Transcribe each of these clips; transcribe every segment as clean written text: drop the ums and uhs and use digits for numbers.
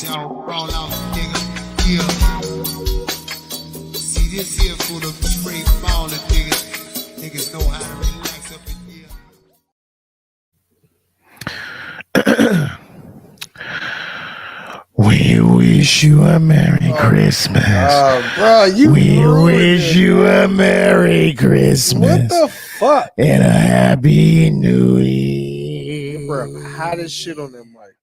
y'all fall out, nigga. Yeah. See this here for the straight baller, niggas. Niggas know how to relax up in here. We wish you a Merry Christmas. Bro, we wish you a Merry Christmas. What the fuck? And a Happy New Year. Bro, hottest shit on that mic.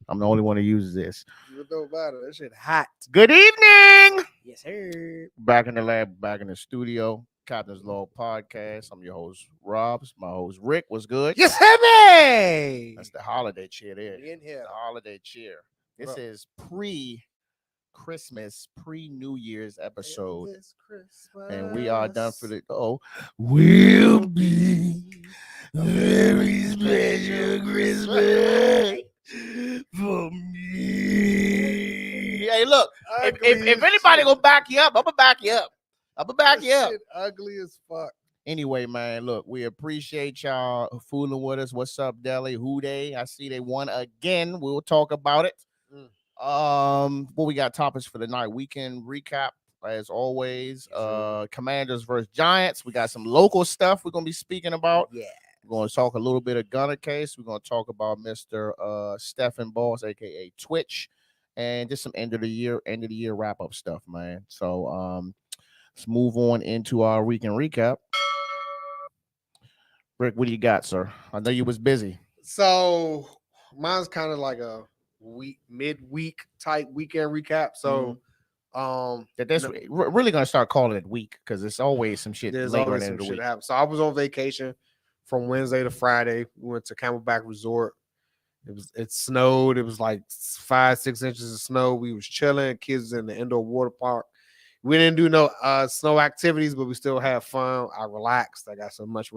I'm the only one who uses this. It don't matter. That shit hot. Good evening. Yes, sir. Back in the lab, back in the studio. Captain's Law Podcast. I'm your host, Robs. My host, Rick. What's good? Yes, heavy. That's the holiday cheer there. In here. The holiday cheer. This is pre-Christmas, pre-New Year's episode. And we are done for the will be a very special Christmas for me. Hey, look, if anybody gonna back you up, I'm gonna back you up. Shit ugly as fuck. Anyway, man, look, we appreciate y'all fooling with us. What's up, Deli? Who they? I see they won again. We'll talk about it. What we got topics for the night? Weekend recap, as always. Commanders versus Giants. We got some local stuff we're gonna be speaking about. Yeah. We're gonna talk a little bit of Gunna Case. We're gonna talk about Mr. Stephen Boss, aka Twitch, and just some end of the year wrap up stuff, man. So let's move on into our weekend recap. Rick, what do you got, sir? I know you was busy. So mine's kind of like a midweek type weekend recap. So we're really gonna start calling it week because it's always some shit later in the week. So I was on vacation from Wednesday to Friday. We went to Camelback Resort. It snowed. It was like 5-6 inches of snow. We was chilling. Kids in the indoor water park. We didn't do no snow activities, but we still had fun. I relaxed. I got so much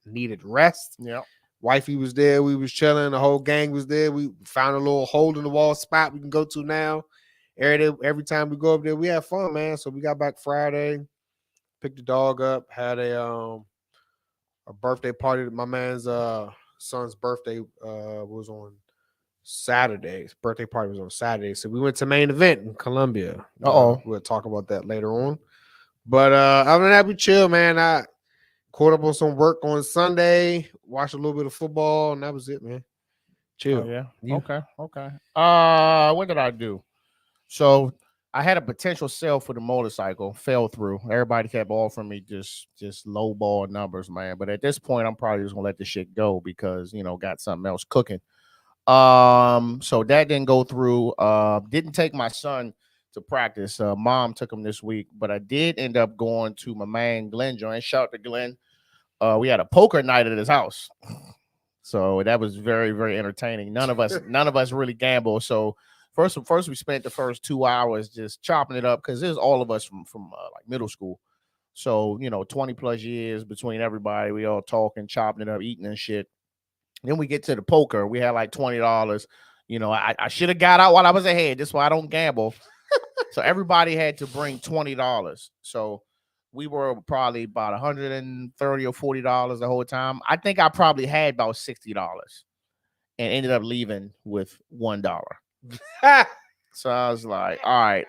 needed rest. Yeah. Wifey was there. We was chilling. The whole gang was there. We found a little hole in the wall spot we can go to now. Every time we go up there, we have fun, man. So we got back Friday, picked the dog up, had a birthday party. My man's son's birthday was on Saturday. His birthday party was on Saturday. So we went to main event in Columbia. We'll talk about that later on. But other than that, we chill, man. I caught up on some work on Sunday, watched a little bit of football, and that was it, man. Chill. Oh, yeah. Okay. What did I do? So I had a potential sale for the motorcycle, fell through. Everybody kept offering me just low ball numbers, man. But at this point, I'm probably just gonna let the shit go because got something else cooking. So that didn't go through. Didn't take my son to practice. Mom took him this week, but I did end up going to my man Glenn joint. Shout out to Glenn. We had a poker night at his house, so that was very, very entertaining. None of us really gamble. So first we spent the first 2 hours just chopping it up because it was all of us from like middle school. So 20 plus years between everybody. We all talking, chopping it up, eating and shit. Then we get to the poker. We had like $20. I should have got out while I was ahead. That's why I don't gamble. So everybody had to bring $20. So we were probably about $130 or $40 the whole time. I think I probably had about $60 and ended up leaving with $1. So I was like, all right.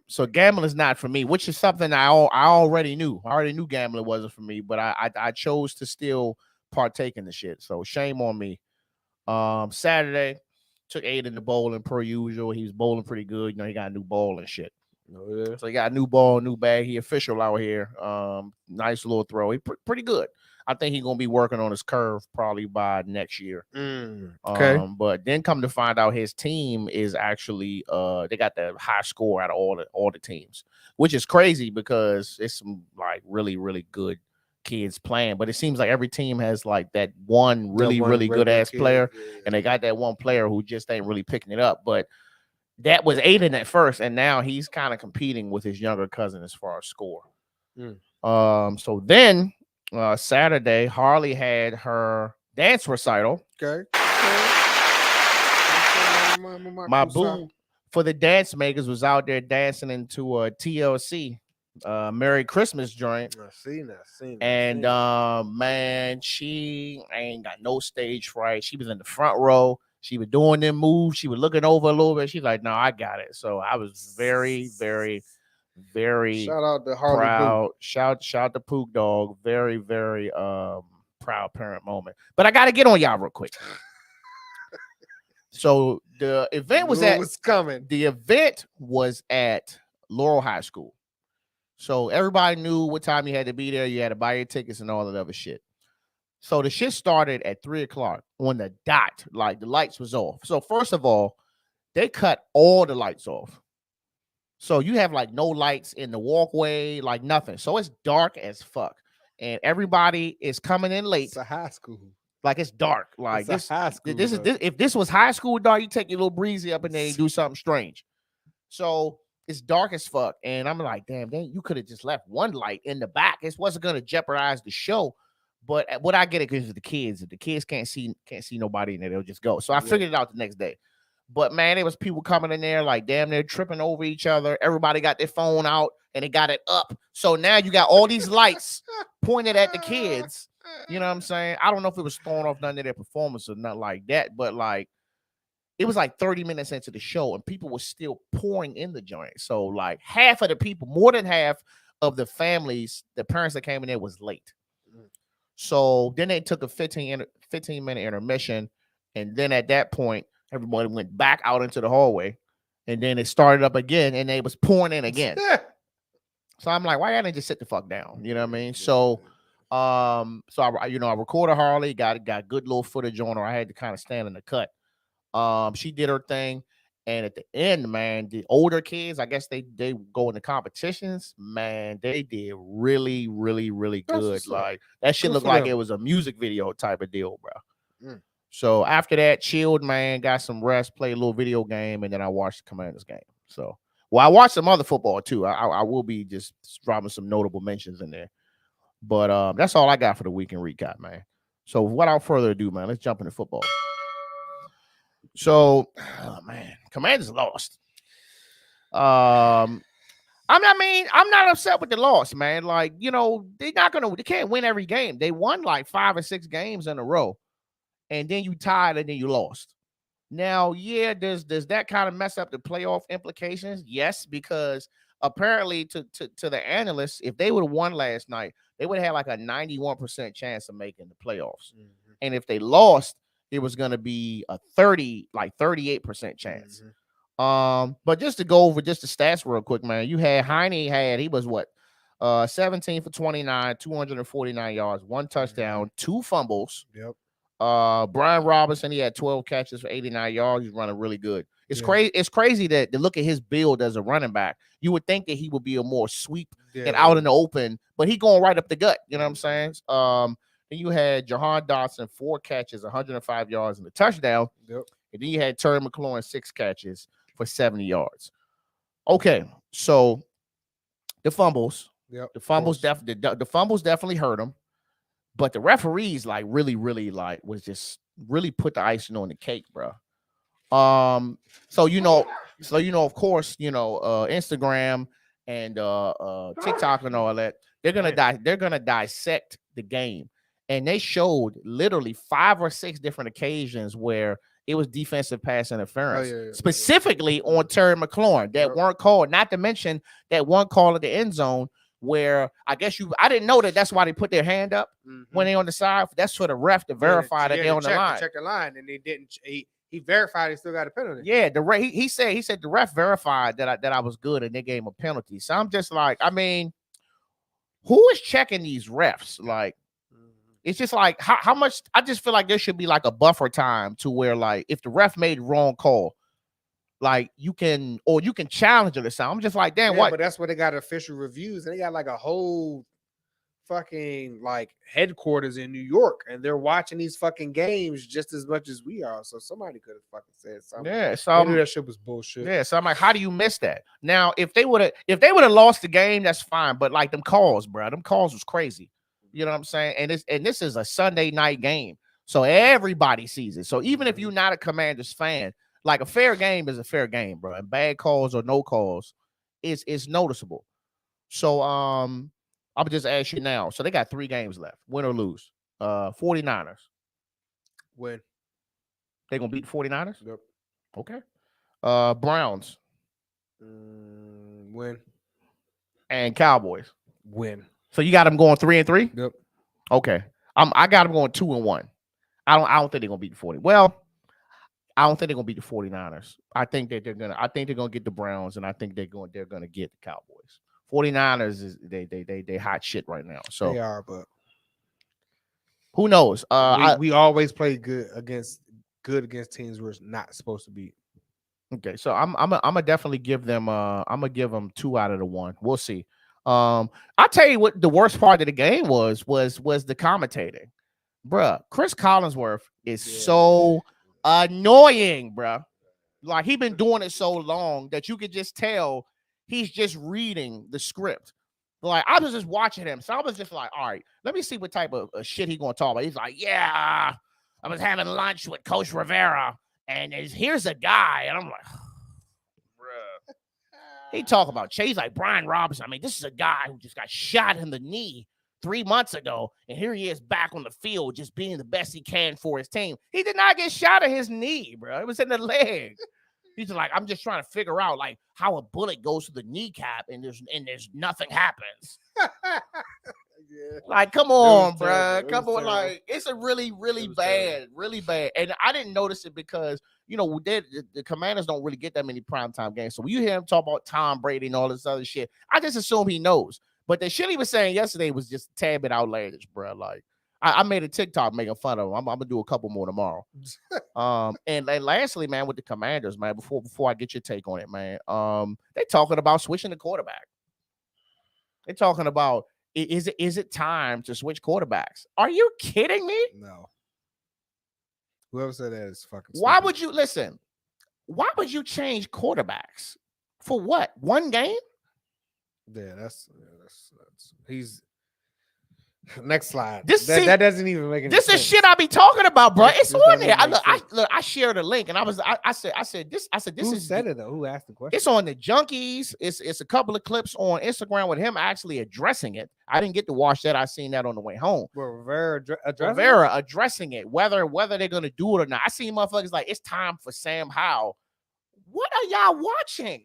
So gambling is not for me, which is something I already knew. I already knew gambling wasn't for me, but I chose to still partake in the shit. So shame on me. Saturday, took Aiden to bowling per usual. He was bowling pretty good. He got a new ball and shit. Oh, yeah. So he got a new ball, new bag. He official out here. Nice little throw. He pretty good. I think he's gonna be working on his curve probably by next year. Okay. But then come to find out his team is actually they got the high score out of all the teams, which is crazy because it's some like really, really good kids playing, but it seems like every team has like that one really good ass player, and they got that one player who just ain't really picking it up. But that was Aiden at first, and now he's kind of competing with his younger cousin as far as score. So then Saturday, Harley had her dance recital. Okay. My boo for the dance makers was out there dancing into a TLC Merry Christmas joint. I seen that. And man, she ain't got no stage fright. She was in the front row. She was doing them moves. She was looking over a little bit. She's like, no, I got it. So I was very, very, very Shout out to Harley proud. Shout to Pook Dog. Very, very proud parent moment. But I gotta get on y'all real quick. So the event was the event was at Laurel High School. So everybody knew what time you had to be there. You had to buy your tickets and all that other shit. So the shit started at 3:00 on the dot. Like the lights was off. So first of all, they cut all the lights off. So you have like no lights in the walkway, like nothing. So it's dark as fuck. And everybody is coming in late. It's a high school. Like it's dark. Like it's this, high school, this is this, if this was high school dark, you take your little breezy up and then do something strange. So it's dark as fuck. And I'm like, damn, you could have just left one light in the back. It wasn't gonna jeopardize the show. But what I get it because of the kids. If the kids can't see nobody in there, they'll just go. So I figured it out the next day. But man, there was people coming in there like damn, they're tripping over each other. Everybody got their phone out and they got it up. So now you got all these lights pointed at the kids. You know what I'm saying? I don't know if it was throwing off none of their performance or nothing like that, but like it was like 30 minutes into the show and people were still pouring in the joint. So like half of the people, more than half of the families, the parents that came in there was late. So then they took a 15-minute intermission. And then at that point, everybody went back out into the hallway. And then it started up again and they was pouring in again. So I'm like, why y'all didn't just sit the fuck down? You know what I mean? So I recorded Harley, got good little footage on her. I had to kind of stand in the cut. She did her thing. And at the end, man, the older kids, I guess they go into competitions. Man, they did really, really, really good. Like that shit looked like it was a music video type of deal, bro. So after that, chilled, man, got some rest, played a little video game, and then I watched the Commanders game. So, well, I watched some other football too. I will be just dropping some notable mentions in there. But that's all I got for the weekend recap, man. So without further ado, man, let's jump into football. So, oh man, Commanders lost. I'm not upset with the loss, man. Like, you know, they can't win every game. They won like 5 or 6 games in a row, and then you tied and then you lost. Now, yeah, does that kind of mess up the playoff implications? Yes, because apparently to the analysts, if they would have won last night, they would have had like a 91% chance of making the playoffs. Mm-hmm. And if they lost, it was going to be a 38% chance. Mm-hmm. But just to go over just the stats real quick, man, you had he was what? 17 for 29, 249 yards, 1 touchdown, 2 fumbles. Yep. Brian Robinson, he had 12 catches for 89 yards. He's running really good. It's crazy. It's crazy that to look at his build as a running back, you would think that he would be a more sweep and out in the open, but he going right up the gut. You know what I'm saying? Then you had Jahan Dotson, 4 catches, 105 yards, and a touchdown. Yep. And then you had Terry McLaurin, 6 catches for 70 yards. Okay, so the fumbles. Yep. The fumbles definitely hurt him. But the referees like really was just really put the icing on the cake, bro. So of course, Instagram and TikTok and all that, they're gonna dissect the game. And they showed literally 5 or 6 different occasions where it was defensive pass interference, specifically on Terry McLaurin that weren't called. Not to mention that one call at the end zone where I didn't know that's why they put their hand up when they on the side. That's for the ref to verify that they're on the line. Check the line, and they didn't. He verified he still got a penalty. Yeah, he said the ref verified that I was good, and they gave him a penalty. So I'm just like, I mean, who is checking these refs? Like, it's just like how much. I just feel like there should be like a buffer time to where like if the ref made the wrong call, like you can challenge it or something. I'm just like, damn, what? But that's where they got official reviews, and they got like a whole fucking like headquarters in New York, and they're watching these fucking games just as much as we are. So somebody could have fucking said something. Yeah, so maybe that shit was bullshit. Yeah, so I'm like, how do you miss that? Now, if they would have lost the game, that's fine. But like them calls, bro, them calls was crazy. You know what I'm saying? And this is a Sunday night game, so everybody sees it. So even if you're not a Commanders fan, like a fair game is a fair game, bro. And bad calls or no calls is noticeable. So I'll just ask you now. So they got 3 games left, win or lose. 49ers. Win. They're gonna beat the 49ers? Yep. Okay. Browns Win. and Cowboys. Win. So you got them going 3-3? Yep. Okay. I got them going 2-1. I don't think they're gonna beat the 40. Well, I don't think they're gonna beat the 49ers. I think they're gonna get the Browns, and I think they're gonna get the Cowboys. 49ers is they hot shit right now. So They are, but who knows? we always play good against teams we're not supposed to beat. Okay, so I'm gonna definitely give them I'm gonna give them 2 out of the 1. We'll see. I'll tell you what the worst part of the game was the commentating. Bruh, Chris Collinsworth is so annoying, bruh. Like he been doing it so long that you could just tell he's just reading the script. Like I was just watching him, so I was just like, all right, let me see what type of shit he gonna talk about. He's like, yeah, I was having lunch with Coach Rivera, and here's a guy, and I'm like, bruh. He talk about Chase like Brian Robinson. I mean, this is a guy who just got shot in the knee 3 months ago, and here he is back on the field, just being the best he can for his team. He did not get shot in his knee, bro. It was in the leg. He's like, I'm just trying to figure out like how a bullet goes to the kneecap, and there's nothing happens. Yeah. Like, come on, bro. terrible. Come on, Terrible. like it's a really was bad, really bad. And I didn't notice it because the Commanders don't really get that many primetime games. So when you hear him talk about Tom Brady and all this other shit, I just assume he knows. But the shit he was saying yesterday was just a tad bit outlandish, bro. Like I made a TikTok making fun of him. I'm gonna do a couple more tomorrow. And lastly, man, with the Commanders, man, before I get your take on it, man, they talking about switching the quarterback. They're talking about is it time to switch quarterbacks? Are you kidding me? No. Whoever said that is fucking Why stupid. would you listen? Why would you change quarterbacks for what? One game? Yeah, that's he's next slide. This that doesn't even make any This sense. is shit I be talking about, bro. It's This on doesn't there. make I shared a link, and I said this Who is said it though? Who asked the question? It's on the Junkies. It's a couple of clips on Instagram with him actually addressing it. I didn't get to watch that. I seen that on the way home. Rivera Addressing it, whether they're gonna do it or not. I seen motherfuckers like it's time for Sam Howell. What are y'all watching?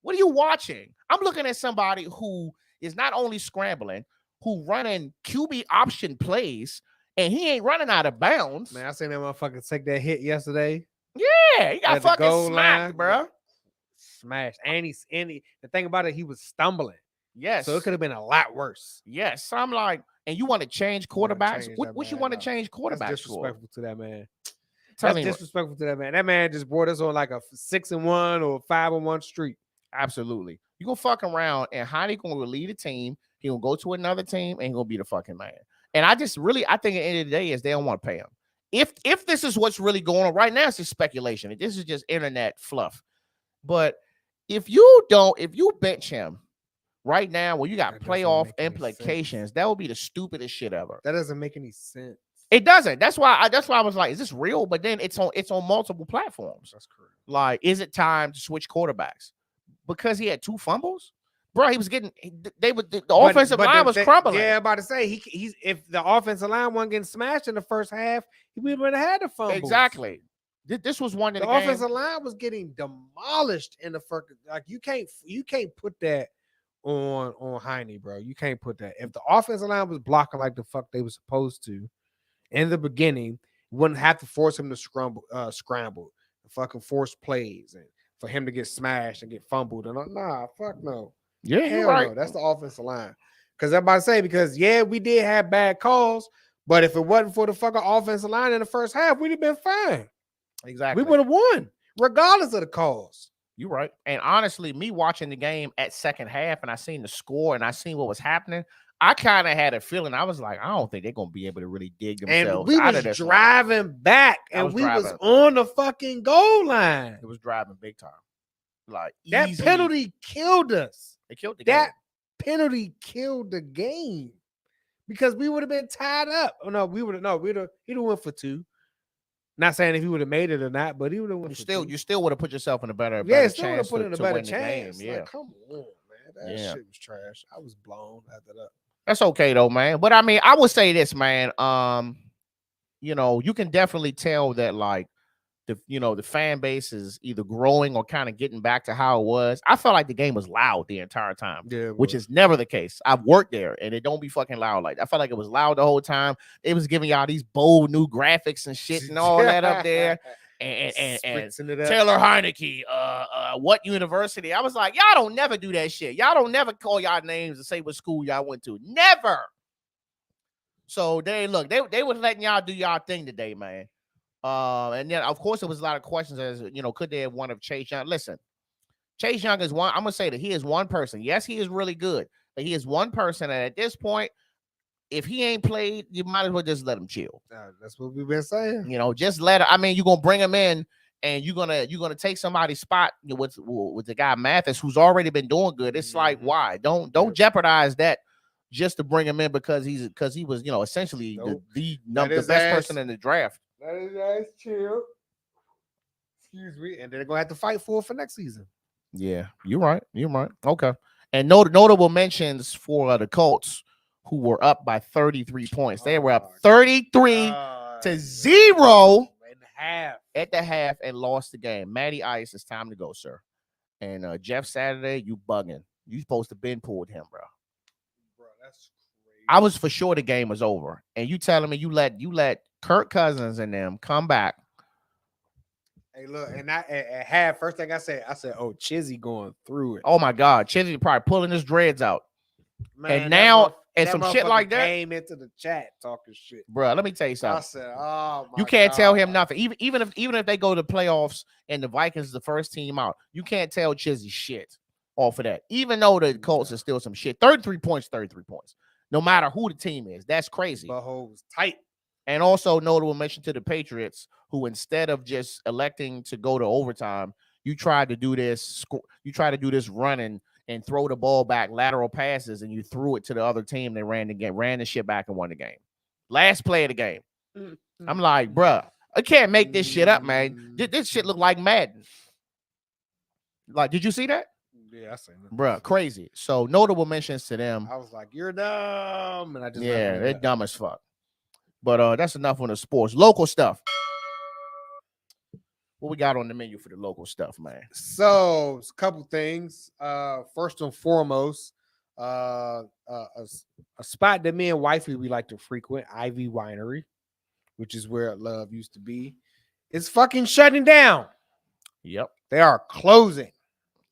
What are you watching? I'm looking at somebody who is not only scrambling, who running QB option plays, and he ain't running out of bounds. Man, I seen that motherfucker take that hit yesterday. Yeah, he got At the fucking goal smacked, line, bro. Smashed. And the thing about it, he was stumbling. Yes. So it could have been a lot worse. Yes. So I'm like, and you want to change quarterbacks? What you want to change quarterbacks That's for? disrespectful to that man. Tell That's me disrespectful to that man. That man just brought us on like a 6-1 or 5-1 streak. Absolutely. You gonna fuck around, and Heine gonna lead a team. He gonna go to another team, and he gonna be the fucking man. And I think at the end of the day is they don't want to pay him. If this is what's really going on right now, it's just speculation. This is just internet fluff. But if you bench him right now, when you got That doesn't playoff make any implications, that would be the stupidest shit ever. That doesn't make any sense. It doesn't. That's why I was like, is this real? But then it's on multiple platforms. That's correct. Like, is it time to switch quarterbacks? Because he had 2 fumbles, bro. He was getting the offensive line was crumbling. Yeah, I'm about to say he's if the offensive line wasn't getting smashed in the first half, we would have had the fumbles. Exactly. This was one of The the games. offensive line was getting demolished in the first. Like you can't put that on Heine, bro. You can't put that. If the offensive line was blocking like the fuck they were supposed to in the beginning, you wouldn't have to force him to scramble, fucking force plays, and for him to get smashed and get fumbled. And nah, fuck no. Yeah, you're Hell right. no. That's the offensive line. Because I'm about to say, we did have bad calls, but if it wasn't for the fucking offensive line in the first half, we'd have been fine. Exactly. We would have won, regardless of the calls. You're right. And honestly, me watching the game at second half, and I seen the score, and I seen what was happening, I kind of had a feeling. I was like, I don't think they're gonna be able to really dig themselves And we out was of this one. driving back, and we was on the fucking goal line. It was driving big time. Like That easy. penalty killed us. It killed the game. That penalty killed the game because we would have been tied up. Oh no, he'd have went for 2. Not saying if he would have made it or not, but he would have went. You still would have put yourself in a better still would have chance put in a to better win the chance. game. Yeah, Like, come on, man, that shit was trash. I was blown after that. that's okay though, man. But I mean, I would say this, man. You can definitely tell that like the fan base is either growing or kind of getting back to how it was. I felt like the game was loud the entire time, Yeah, which is never the case. I've worked there and it don't be fucking loud like that. I felt like it was loud the whole time. It was giving y'all these bold new graphics and shit and all that up there. And Spritzing it up. Taylor Heineke, what university? I was like, y'all don't never do that shit. Y'all don't never call y'all names and say what school y'all went to. Never. So they was letting y'all do y'all thing today, man. And then of course there was a lot of questions as could they have won if Chase Young? Listen, Chase Young is one. I'm gonna say that he is one person. Yes, he is really good, but he is one person, and at this point, if he ain't played, you might as well just let him chill. That's what we've been saying. Just let him. I mean, you're gonna bring him in, and you're gonna take somebody's spot with the guy Mathis, who's already been doing good. It's like, why? Don't jeopardize that just to bring him in because he was essentially the best person in the draft. That is nice, chill. Excuse me, and they're gonna have to fight for next season. Yeah, you're right. Okay, and notable mentions for the Colts, who were up by 33 points. They were up 33-0 at the half and lost the game. Matty Ice, it's time to go, sir. And Jeff Saturday, you bugging. You supposed to been pulled him, bro. Bro, that's crazy. I was for sure the game was over, and you telling me you let Kirk Cousins and them come back. Hey, look, and at half, first thing I said, oh, Chizzy going through it. Oh my God, Chizzy probably pulling his dreads out. Man, and now that some shit like that came into the chat talking shit, bro. Let me tell you something. I said, oh my you can't God. tell him nothing. Even if they go to playoffs and the Vikings is the first team out, you can't tell Chizzy shit off of that. Even though the Colts are still some shit. 33 points. No matter who the team is, that's crazy. Butthole was tight. And also notable mention to the Patriots, who instead of just electing to go to overtime, you tried to do this. You tried to do this running and throw the ball back, lateral passes, and you threw it to the other team. They ran the shit back and won the game. Last play of the game. I'm like, bruh, I can't make this shit up, man. This shit look like Madden. Like, did you see that? Yeah, I seen it. Bruh, crazy. So notable mentions to them. I was like, you're dumb. And I just they're dumb as fuck. But that's enough on the sports. Local stuff. What we got on the menu for the local stuff, man? So, a couple things. First and foremost, a spot that me and wifey we like to frequent, Ivy Winery, which is where Love used to be, is fucking shutting down. Yep. They are closing.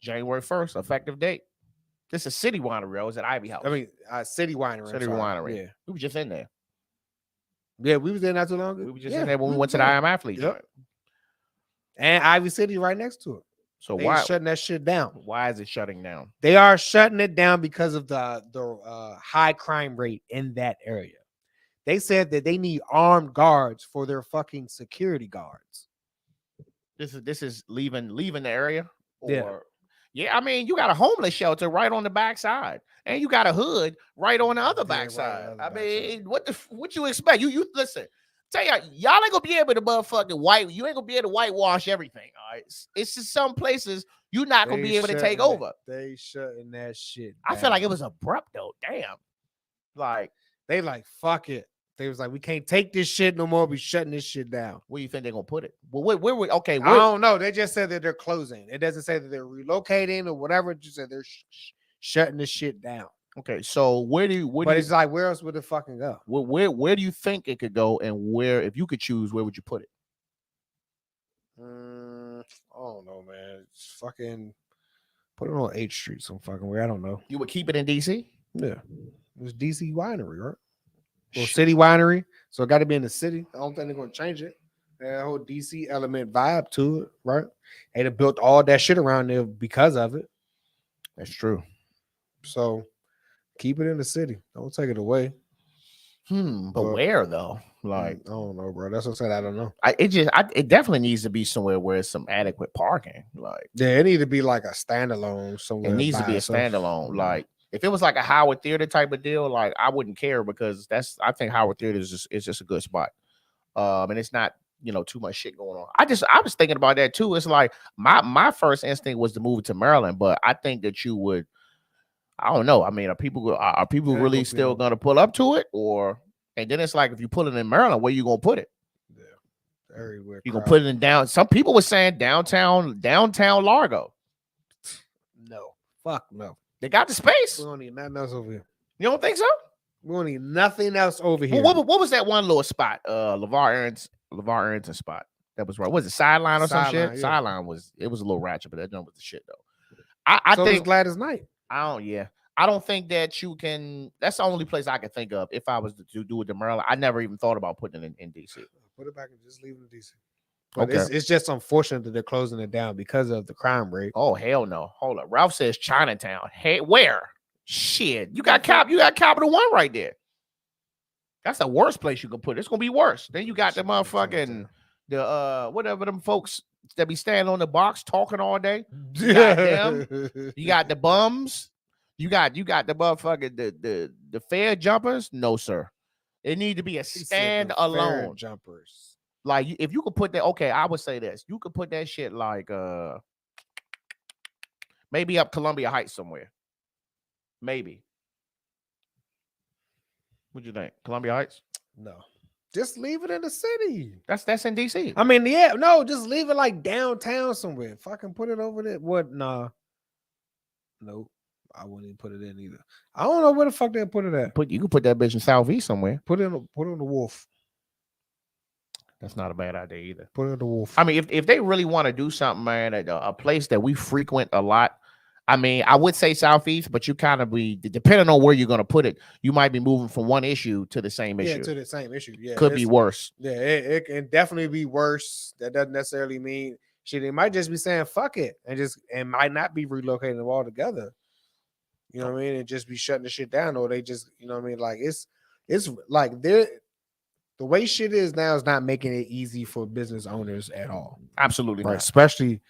January 1st, effective date. This is City Winery. Or was it Ivy House? I mean, City Winery. City Winery. Yeah. We were just in there. Yeah, we was there not too long ago. We were just in there when we went to the I Am Athlete. Yep. And Ivy City right next to it. So they why shutting that shit down? Why is it shutting down? They are shutting it down because of the high crime rate in that area. They said that they need armed guards for their fucking security guards. This is leaving the area? Or, yeah, I mean, you got a homeless shelter right on the backside, and you got a hood right on the other backside. I mean, what you expect? You listen. Tell y'all ain't gonna be able to motherfucking you ain't gonna be able to whitewash everything. All right, it's just some places you're not gonna be able to take over. They shutting that shit I down. feel like it was abrupt though. Damn, like they like fuck it. They was like, we can't take this shit no more. We shutting this shit down. Where you think they're gonna put it? Well, where okay? I don't know. They just said that they're closing. It doesn't say that they're relocating or whatever. It just said they're shutting this shit down. Okay, so it's like, where else would it fucking go? Where do you think it could go, and where, if you could choose, where would you put it? I don't know, man. It's fucking put it on 8th Street, some fucking where. I don't know. You would keep it in DC? Yeah, it's DC Winery, right? Well, City Winery, so it got to be in the city. I don't think they're gonna change it. That whole DC element vibe to it, right? They have built all that shit around there because of it. That's true. So keep it in the city. Don't take it away. But where though? Like, I don't know, bro. That's what I said. I don't know. It definitely needs to be somewhere where it's some adequate parking. Like, yeah, it need to be like a standalone somewhere. It needs to be a standalone. Like, if it was like a Howard Theater type of deal, like I wouldn't care because I think Howard Theater is just a good spot. And it's not, too much shit going on. I was thinking about that too. It's like my first instinct was to move to Maryland, but I think that you would. I don't know. I mean, are people really still gonna pull up to it, or? And then it's like, if you put it in Maryland, where you gonna put it? Yeah, Everywhere. You gonna put it in down? Some people were saying downtown Largo. No. Fuck no. They got the space. We don't need nothing else over here. You don't think so? We don't need nothing else over here. Well, what was that one little spot? LeVar Arrington spot. That was right. Was it Sideline or some shit? Yeah. Sideline was a little ratchet, but that jump was the shit though. I so think Gladys Knight. I don't think that you can. That's the only place I could think of if I was to do it to Maryland. I never even thought about putting it in DC. Put it back and just leave it in DC. But Okay. it's just unfortunate that they're closing it down because of the crime rate. Oh hell no! Hold up. Ralph says Chinatown. Hey, where? Shit, you got Capital One right there. That's the worst place you can put it. It's gonna be worse. Then you got the motherfucking whatever them folks that be standing on the box talking all day. You got them. You got the bums. You got the motherfucking the fair jumpers. No sir, it need to be a standalone jumpers. Like if you could put that. Okay, I would say this. You could put that shit like maybe up Columbia Heights somewhere. Maybe. What'd you think? Columbia Heights? No. Just leave it in the city. That's in DC. I mean, yeah, no, just leave it like downtown somewhere. Fucking put it over there. What? Nah. Nope. I wouldn't even put it in either. I don't know where the fuck they put it at. You could put that bitch in Southeast somewhere. Put it on the Wolf. That's not a bad idea either. Put it on the Wolf. I mean, if they really want to do something, man, at a place that we frequent a lot, I mean, I would say Southeast, but you kind of be depending on where you're going to put it. You might be moving from one issue to the same issue. Yeah, to the same issue. Yeah, could be worse. Yeah, it can definitely be worse. That doesn't necessarily mean shit. They might just be saying fuck it and might not be relocating them all together. You know what I mean? And just be shutting the shit down, or they just, you know what I mean? Like it's like the way shit is now is not making it easy for business owners at all. Absolutely right, not. Especially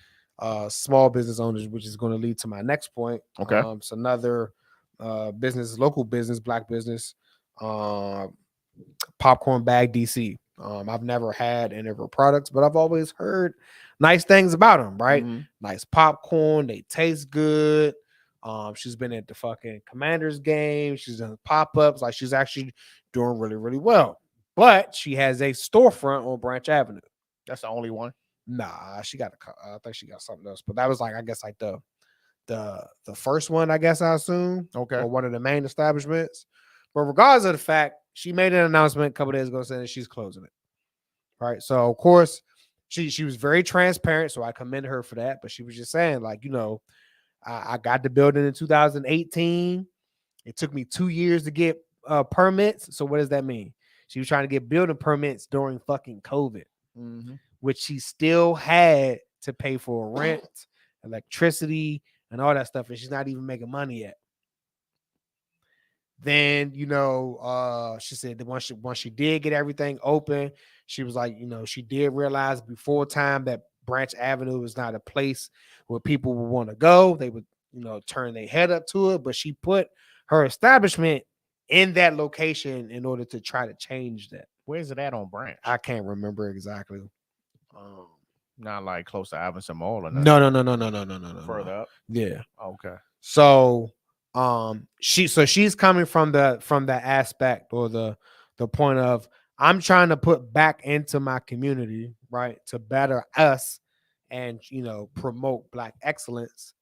small business owners, which is going to lead to my next point. Okay. It's another business, local business, black business, Popcorn Bag DC. I've never had any of her products, but I've always heard nice things about them, right? Mm-hmm. Nice popcorn, they taste good. She's been at the fucking Commanders game. She's done pop-ups. Like she's actually doing really, really well. But she has a storefront on Branch Avenue. That's the only one. Nah, she got I think she got something else. But that was like, I guess, like the first one, I guess, I assume. Okay. Or one of the main establishments. But regardless of the fact, she made an announcement a couple days ago saying that she's closing it. Right. So of course, she was very transparent. So I commend her for that. But she was just saying, like, you know, I got the building in 2018. It took me 2 years to get permits. So what does that mean? She was trying to get building permits during fucking COVID, which she still had to pay for rent, electricity, and all that stuff. And she's not even making money yet. Then, you know, she said that once she did get everything open, she was like, you know, she did realize before time that Branch Avenue was not a place where people would want to go. They would, you know, turn their head up to it. But she put her establishment in that location in order to try to change that. Where's it at on Branch? I can't remember exactly. Not like close to Iverson Mall or nothing. No. Further up. Yeah. Okay. So she's coming from the aspect or the point of, I'm trying to put back into my community, right, to better us and, you know, promote Black excellence.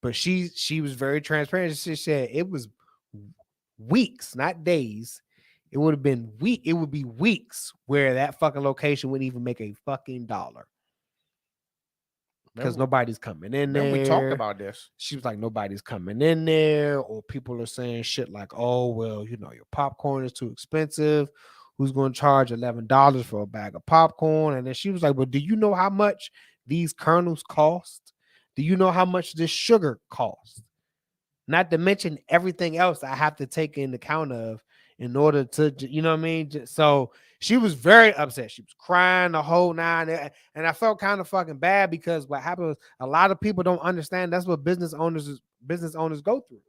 But she was very transparent. She said it was weeks, not days. It would have been it would be weeks where that fucking location wouldn't even make a fucking dollar. Because nobody's coming in there. We talked about this. She was like, nobody's coming in there, or people are saying shit like, oh, well, you know, your popcorn is too expensive. Who's going to charge $11 for a bag of popcorn? And then she was like, well, do you know how much these kernels cost? Do you know how much this sugar costs? Not to mention everything else I have to take into account of in order to, you know what I mean? So she was very upset. She was crying the whole nine. And I felt kind of fucking bad because what happened was a lot of people don't understand that's what business owners go through.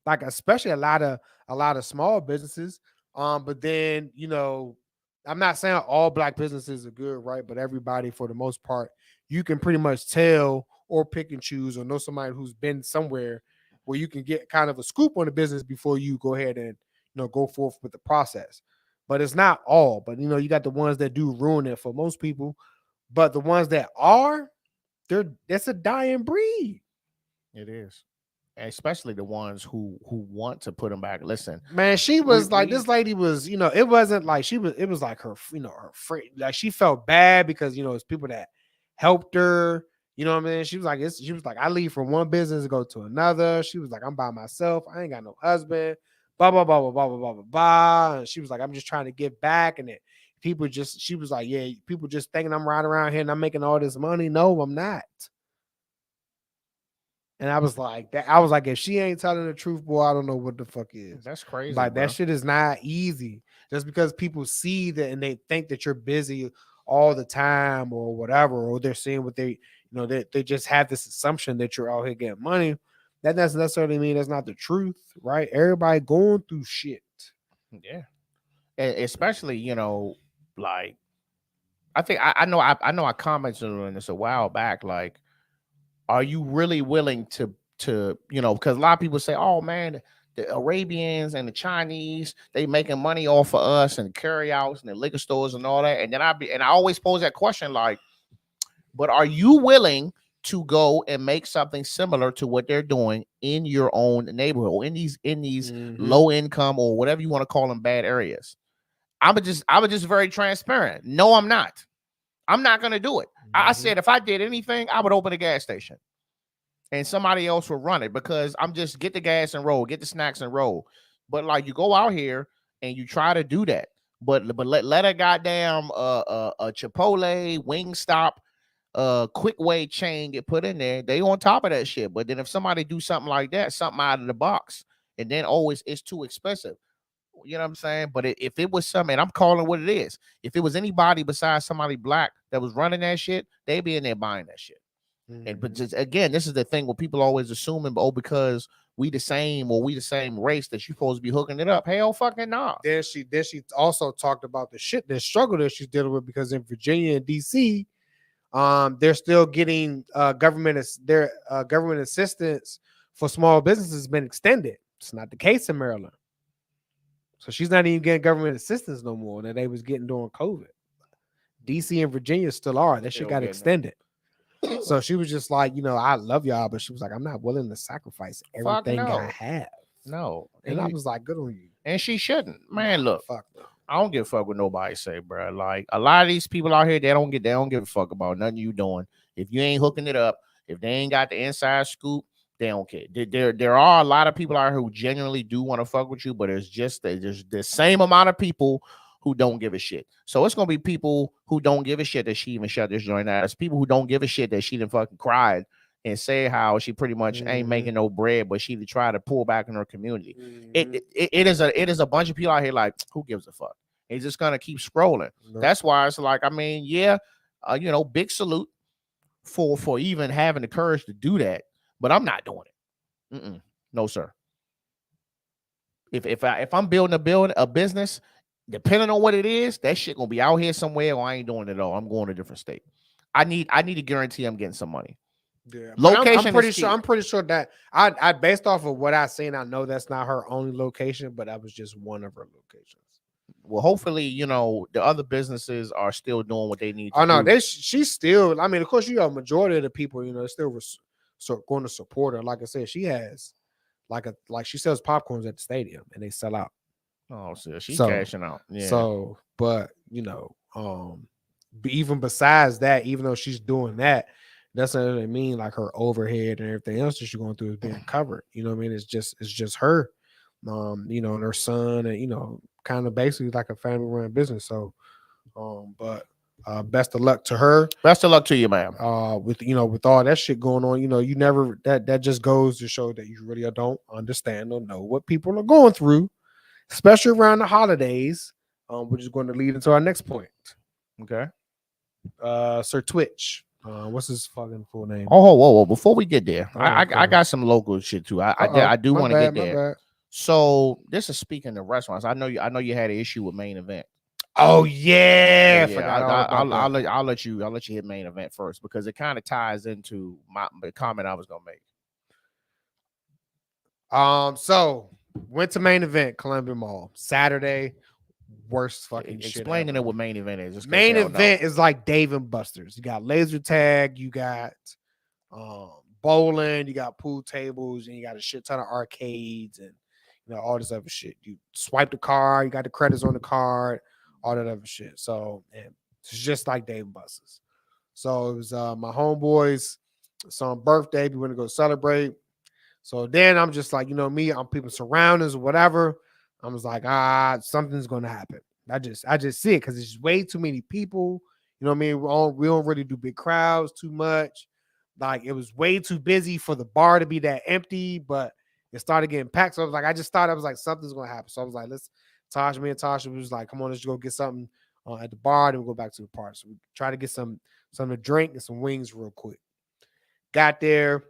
Like, especially a lot of small businesses. But then, you know, I'm not saying all Black businesses are good, right? But everybody, for the most part, you can pretty much tell or pick and choose or know somebody who's been somewhere where you can get kind of a scoop on the business before you go ahead and, you know, go forth with the process. but it's not all. But you got the ones that do ruin it for most people. But the ones that are, that's a dying breed. It is. Especially the ones who want to put them back. Listen, Man, she was like, this lady was, it wasn't like it was like her, her friend, like she felt bad because it's people that helped her. You know what I mean? She was like, I leave from one business to go to another. She was like, I'm by myself. I ain't got no husband. Blah blah blah blah blah blah blah blah blah. And she was like, I'm just trying to give back. And she was like, yeah, people just thinking I'm riding around here and I'm making all this money. No, I'm not. And I was like, if she ain't telling the truth, boy, I don't know what the fuck is. That's crazy. Like, bro. that shit is not easy. Just because people see that and they think that you're busy all the time or whatever, or they're seeing what they just have this assumption that you're out here getting money. That doesn't necessarily mean that's not the truth, right? Everybody going through shit. Yeah. Especially, like, I think I know I commented on this a while back. Like, are you really willing to because a lot of people say, oh man, the Arabians and the Chinese, they making money off of us and carry outs and the liquor stores and all that. And then I always pose that question, like, but are you willing to go and make something similar to what they're doing in your own neighborhood or in these low income or whatever you want to call them bad areas? I was just very transparent. No, I'm not. I'm not gonna do it. I said if I did anything, I would open a gas station and somebody else will run it because I'm just get the gas and roll, get the snacks and roll. But like you go out here and you try to do that, but let a goddamn a Chipotle, Wingstop, quick way chain get put in there. They on top of that shit. But then if somebody do something like that, something out of the box, and then it's too expensive. You know what I'm saying? But if it was something, and I'm calling what it is, if it was anybody besides somebody black that was running that shit, they'd be in there buying that shit. And but just again, this is the thing where people always assuming, because we the same race that you supposed to be hooking it up. Hell fucking nah. Then she also talked about the shit, the struggle that she's dealing with because in Virginia and DC, they're still getting government assistance for small businesses has been extended. It's not the case in Maryland. So she's not even getting government assistance no more that they was getting during COVID. DC and Virginia still are. That shit got extended. So she was just like, I love y'all, but she was like, I'm not willing to sacrifice everything I have. No. And I was like, good on you. And she shouldn't. Man, look. Fuck no. I don't give a fuck what nobody say, bro. Like a lot of these people out here, they don't give a fuck about nothing you doing. If you ain't hooking it up, if they ain't got the inside scoop, they don't care. There are a lot of people out here who genuinely do want to fuck with you, but there's the same amount of people who don't give a shit. So it's gonna be people who don't give a shit that she even shut this joint out. It's people who don't give a shit that she done fucking cried and say how she pretty much ain't making no bread, but she try to pull back in her community. It is a bunch of people out here like, who gives a fuck? It's just gonna keep scrolling. That's why it's like, I mean, big salute for even having the courage to do that, but I'm not doing it. No, sir. If I'm building a business, depending on what it is, that shit gonna be out here somewhere, or I ain't doing it at all. I'm going to a different state. I need to guarantee I'm getting some money. Yeah, location. I'm pretty sure that I based off of what I seen, I know that's not her only location, but that was just one of her locations. Well, hopefully, the other businesses are still doing what they need to do. Oh no, she's still. I mean, of course, a majority of the people, still going to support her. Like I said, she has like she sells popcorns at the stadium and they sell out. Oh, so she's cashing out. Yeah. So, but even besides that, even though she's doing that, that's not what I mean. Like her overhead and everything else that she's going through is being covered. You know what I mean? It's just her, and her son, and kind of basically like a family run business. So, but best of luck to her. Best of luck to you, ma'am. With all that shit going on, you never that just goes to show that you really don't understand or know what people are going through, especially around the holidays. Which is going to lead into our next point. Okay. Sir Twitch. What's his fucking full name? Oh, whoa! Before we get there, I got some local shit too. I do want to get there. So this is speaking of restaurants. I know you had an issue with Main Event. Oh yeah. I'll let you hit Main Event first because it kind of ties into the comment I was gonna make. So went to Main Event, Columbia Mall, Saturday. worst fucking shit. Explaining ever. it what main event is. Main event is like Dave and Buster's. You got laser tag, you got bowling, you got pool tables, and you got a shit ton of arcades and all this other shit. You swipe the card, you got the credits on the card, all that other shit. So and it's just like Dave and Buster's. So it was my homeboy's son's birthday. We went to go celebrate. So then I'm just like, me, I'm people surroundings or whatever. I was like, something's gonna happen. I just see it because it's way too many people. You know what I mean? We don't really do big crowds too much. Like it was way too busy for the bar to be that empty, but it started getting packed. So I was like, something's gonna happen. So I was like, me and Tasha was like, come on, let's go get something at the bar, then we'll go back to the party. So we try to get something to drink and some wings real quick. Got there.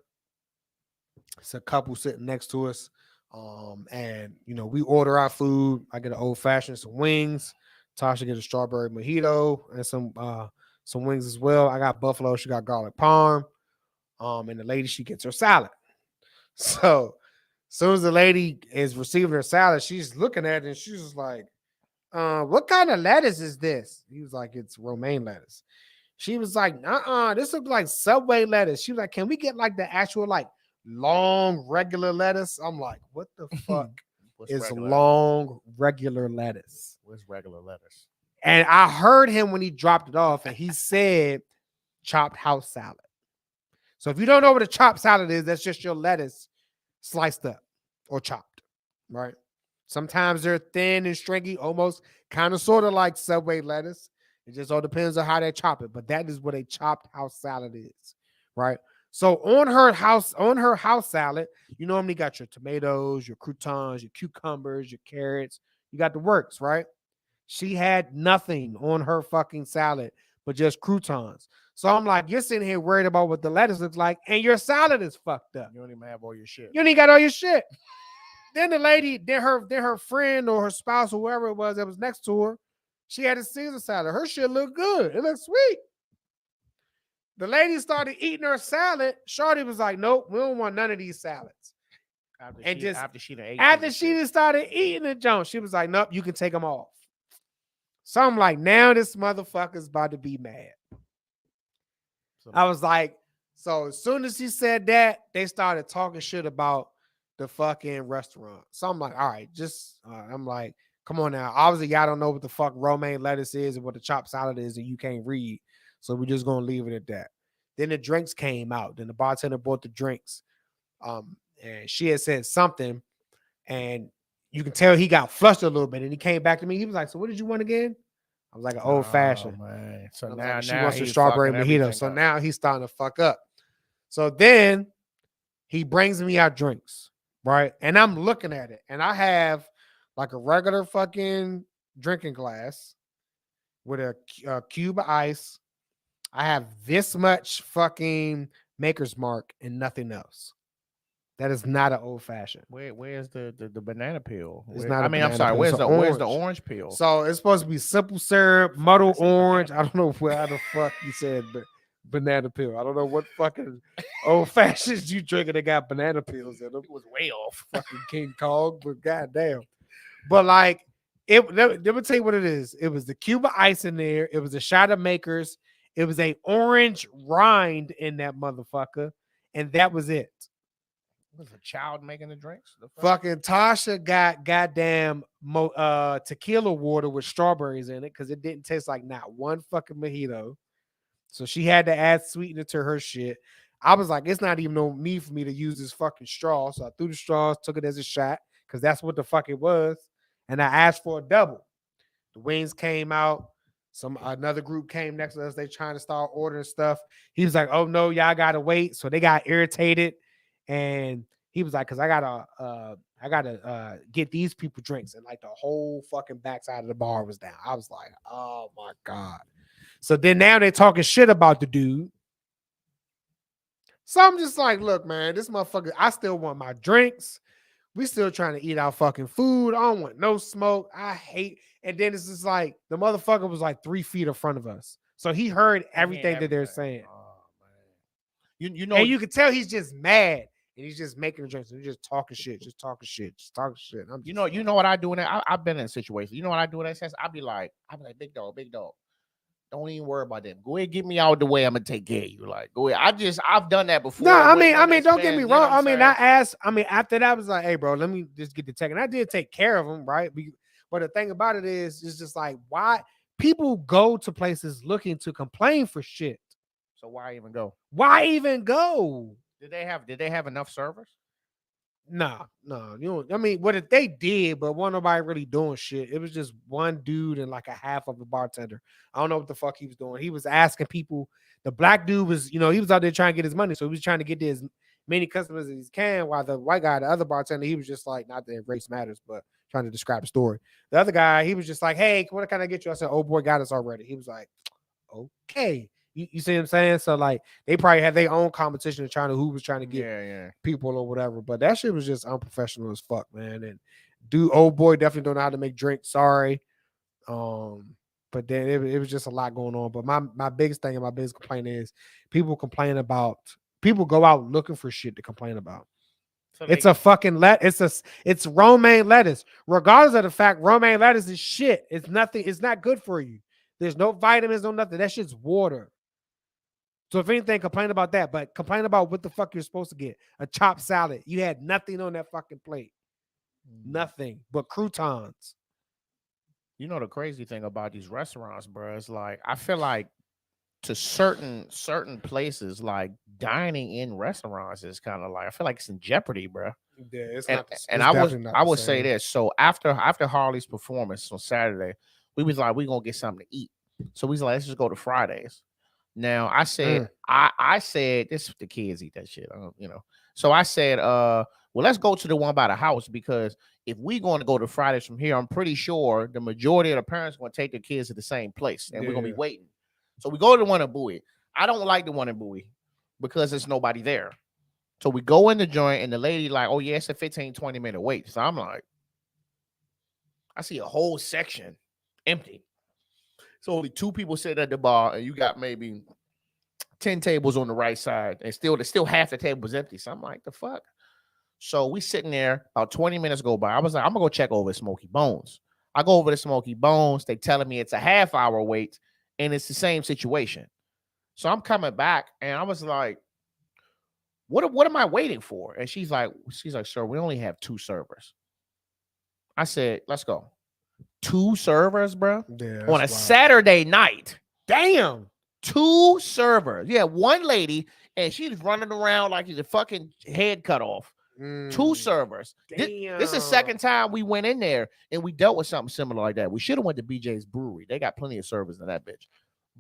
It's a couple sitting next to us. And we order our food. I get an old fashioned, some wings. Tasha get a strawberry mojito and some wings as well. I got buffalo. She got garlic parm. And the lady, she gets her salad. So as soon as the lady is receiving her salad, she's looking at it and she's just like, what kind of lettuce is this? He was like, it's romaine lettuce. She was like, this looks like Subway lettuce. She was like, can we get like the actual like long regular lettuce? I'm like, what the fuck is long regular lettuce? What's regular lettuce? And I heard him when he dropped it off, and he said chopped house salad. So if you don't know what a chopped salad is, that's just your lettuce sliced up or chopped, right? Sometimes they're thin and stringy, almost kind of sort of like Subway lettuce. It just all depends on how they chop it, but that is what a chopped house salad is, right? So on her house salad, you normally got your tomatoes, your croutons, your cucumbers, your carrots. You got the works, right? She had nothing on her fucking salad but just croutons. So I'm like, you're sitting here worried about what the lettuce looks like, and your salad is fucked up. You don't even have all your shit. You don't even got all your shit. Then the lady, then her friend or her spouse or whoever it was that was next to her, she had a Caesar salad. Her shit looked good. It looked sweet. The lady started eating her salad. Shorty was like, nope, we don't want none of these salads. After she just started eating the junk, she was like, nope, you can take them off. So I'm like, now this motherfucker's about to be mad. I was like, so as soon as he said that, they started talking shit about the fucking restaurant. So I'm like, all right, I'm like, come on now. Obviously, y'all don't know what the fuck romaine lettuce is and what the chopped salad is, and you can't read. So we're just gonna leave it at that. Then the drinks came out. Then the bartender brought the drinks. And she had said something, and you can tell he got flushed a little bit. And he came back to me. He was like, "So what did you want again?" I was like, "An old fashioned." Man. So now she wants a strawberry mojito. So now he's starting to fuck up. So then he brings me our drinks, right? And I'm looking at it, and I have like a regular fucking drinking glass with a cube of ice. I have this much fucking Maker's Mark and nothing else. That is not an old fashioned. Where's the banana peel? It's not. I'm sorry. Where's the orange peel? So it's supposed to be simple syrup, muddled orange. I don't know where the fuck you said banana peel. I don't know what fucking old fashions you drinking that got banana peels in them. It was way off. Fucking King Kong, but goddamn. But like let me tell you what it is. It was the cube of ice in there. It was a shot of Maker's. It was a orange rind in that motherfucker, and that was it. Was a child making the drinks? Fucking Tasha got goddamn tequila water with strawberries in it because it didn't taste like not one fucking mojito. So she had to add sweetener to her shit. I was like, it's not even no need for me to use this fucking straw. So I threw the straws, took it as a shot because that's what the fuck it was. And I asked for a double. The wings came out. Another group came next to us. They trying to start ordering stuff. He was like, oh no, y'all gotta wait. So they got irritated. And he was like, because I gotta get these people drinks, and like the whole fucking backside of the bar was down. I was like, oh my god. So then now they're talking shit about the dude. So I'm just like, look, man, this motherfucker. I still want my drinks. We still trying to eat our fucking food. I don't want no smoke. I hate. And then it's just like the motherfucker was like 3 feet in front of us, so he heard everything that they're saying. Oh, man. You know, and you could tell he's just mad. and he's just making the drinks and he's just talking shit. I'm You just know what I do in that? I've been in a situation. You know what I do in that sense? I'll be like, big dog. Don't even worry about them. Go ahead, get me out the way. I'm gonna take care of you. Like, go ahead. I've done that before. No, I when mean, it's don't get me been, you know wrong. what I'm I mean, after that, I was like, hey, bro, let me just get the tech. And I did take care of him, right? But the thing about it is, it's just like, why people go to places looking to complain for shit. So why even go? Why even go? Did they have enough servers? No, you know, I mean, what if they did, but wasn't nobody really doing shit. It was just one dude and like a half of a bartender. I don't know what the fuck he was doing. He was asking people. The black dude was, you know, he was out there trying to get his money. So he was trying to get as many customers as he can, while the white guy, the other bartender, he was just like, not that race matters, but trying to describe the story. The other guy, he was just like, hey, what can I get you? I said, oh boy, got us already. He was like, okay. You see what I'm saying? So like they probably had their own competition of trying to who was trying to get people or whatever. But that shit was just unprofessional as fuck, man. And old boy definitely don't know how to make drinks. Sorry. But then it was just a lot going on. But my biggest thing and my biggest complaint is people go out looking for shit to complain about. So it's a fucking it's romaine lettuce. Regardless of the fact romaine lettuce is shit. It's nothing, it's not good for you. There's no vitamins, no nothing. That shit's water. So if anything, complain about that, but complain about what the fuck you're supposed to get. A chopped salad. You had nothing on that fucking plate. Nothing but croutons. You know the crazy thing about these restaurants, bro, is like I feel like to certain places, like dining in restaurants is kind of like I feel like it's in jeopardy, bro. Yeah, it's and, not. And I would say this. So after Harley's performance on Saturday, we was like, we gonna get something to eat. So we was like, let's just go to Fridays. Now I said, I said this. The kids eat that shit, you know. So I said, well, let's go to the one by the house because if we going to go to Fridays from here, I'm pretty sure the majority of the parents are going to take their kids to the same place, and we're gonna be waiting. So we go to the one in Bowie. I don't like the one in Bowie because there's nobody there. So we go in the joint, and the lady like, oh yeah, it's a 15-20 minute wait. So I'm like, I see a whole section empty. So only 2 people sit at the bar, and you got maybe 10 tables on the right side, and still half the table was empty. So I'm like, the fuck? So we sitting there, about 20 minutes go by. I was like, I'm gonna go check over Smoky Bones. I go over to Smoky Bones. They telling me it's a half-hour wait, and it's the same situation. So I'm coming back, and I was like, what am I waiting for? And she's like, sir, we only have 2 servers. I said, let's go. 2 servers, bro, on a Saturday night. Damn. 2 servers. Yeah, one lady, and she's running around like she's a fucking head cut off. 2 servers. This is the second time we went in there and we dealt with something similar like that. We should have went to BJ's Brewery. They got plenty of servers in that bitch.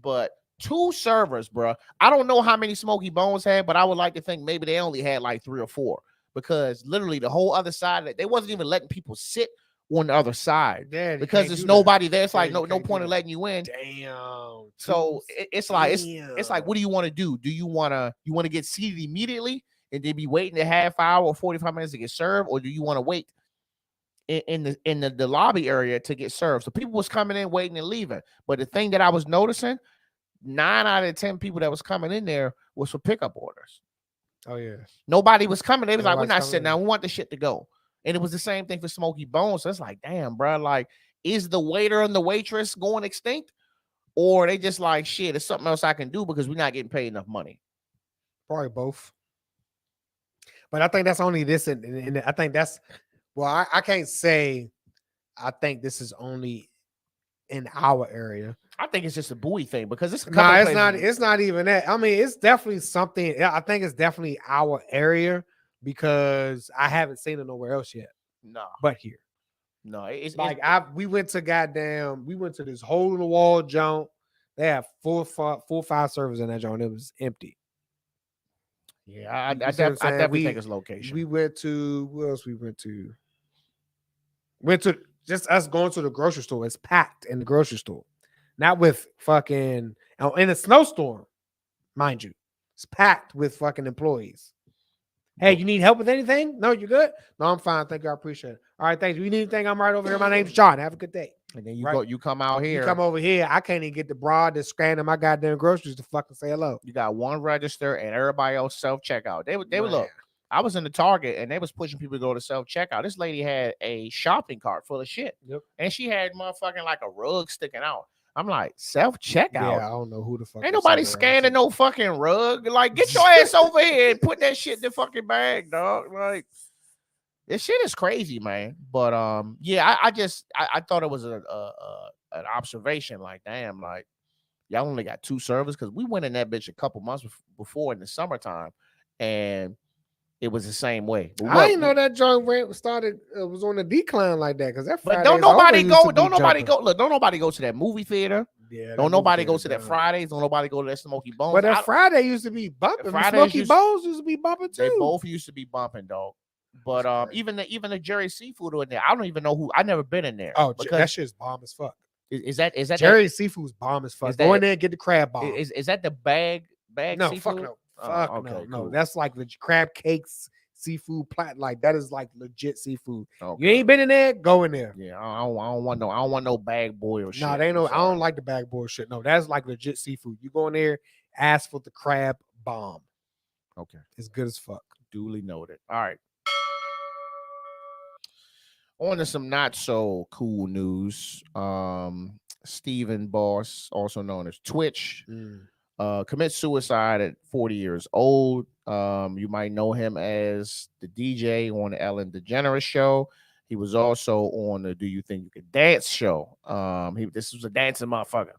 But 2 servers, bro. I don't know how many Smoky Bones had, but I would like to think maybe they only had like 3 or 4 because literally the whole other side, they wasn't even letting people sit on the other side because there's nobody there. It's like no point in letting you in. Damn. So it's like what do you want to do? Do you want to get seated immediately and then be waiting a half hour or 45 minutes to get served, or do you want to wait in the lobby area to get served? So people was coming in, waiting and leaving. But the thing that I was noticing, 9 out of 10 people that was coming in there was for pickup orders. Oh yeah. Nobody was coming. They was like, we're not sitting down. We want the shit to go. And it was the same thing for Smoky Bones. So it's like, damn, bro. Like, is the waiter and the waitress going extinct? Or they just like, shit, there's something else I can do because we're not getting paid enough money? Probably both. But I think that's only this. And I think that's, well, I can't say I think this is only in our area. I think it's just a Bowie thing because it's it's not even that. I mean, it's definitely something. I think it's definitely our area because I haven't seen it nowhere else yet. No, but here. No, it's like we went to this hole in the wall joint. They have 4 or 5 servers in that joint. It was empty. Yeah, I definitely think it's location. We went to where else we went to? Went to just us going to the grocery store. It's packed in the grocery store. Not with fucking in a snowstorm, mind you. It's packed with fucking employees. Hey, you need help with anything? No, you good? No, I'm fine. Thank you. I appreciate it. All right, thanks. You need anything? I'm right over here. My name's John. Have a good day. And then you come out here. You come over here. I can't even get the broad that's scanning my goddamn groceries to fucking say hello. You got one register and everybody else self-checkout. They would look. I was in the Target and they was pushing people to go to self checkout. This lady had a shopping cart full of shit, Yep. and she had motherfucking like a rug sticking out. I'm like, self checkout. Yeah, I don't know who the fuck. Ain't is nobody selling scanning around no fucking rug. Like, get your ass over here and put that shit in the fucking bag, dog. Like, this shit is crazy, man. But yeah, I thought it was an observation. Like, damn, like y'all only got 2 servers because we went in that bitch a couple months before in the summertime, and it was the same way. But I didn't know that joint started was on a decline like that because that But Fridays don't nobody always used to go. be Don't nobody jumping. go. Look, don't nobody go to that movie theater. Yeah, Don't nobody go to that Fridays. Don't nobody go to that Smoky Bones. But that Friday used to be bumping. Fridays Smoky used- Bones used to be bumping too. They both used to be bumping, dog. But That's crazy. even the Jerry Seafood in there, I don't even know who. I never been in there. Oh, because that shit's bomb as fuck. is that Jerry's Seafood's bomb as fuck. is Go that- in there and get the crab bomb. is that the bag No, seafood? fuck no. Oh, Fuck okay, no. cool. No, that's like the crab cakes, seafood plat. Like that is like legit seafood. Okay. You ain't been in there? Go in there. Yeah, I don't want no bag boy or shit. No, they ain't no. I don't like the bag boy shit. No, that's like legit seafood. You go in there, ask for the crab bomb. Okay, It's good as fuck. duly noted. All right. On to some not so cool news. Stephen Boss, also known as Twitch, commits suicide at 40 years old. You might know him as the DJ on the Ellen DeGeneres show. He was also on the Do You Think You Could Dance show. This was a dancing motherfucker.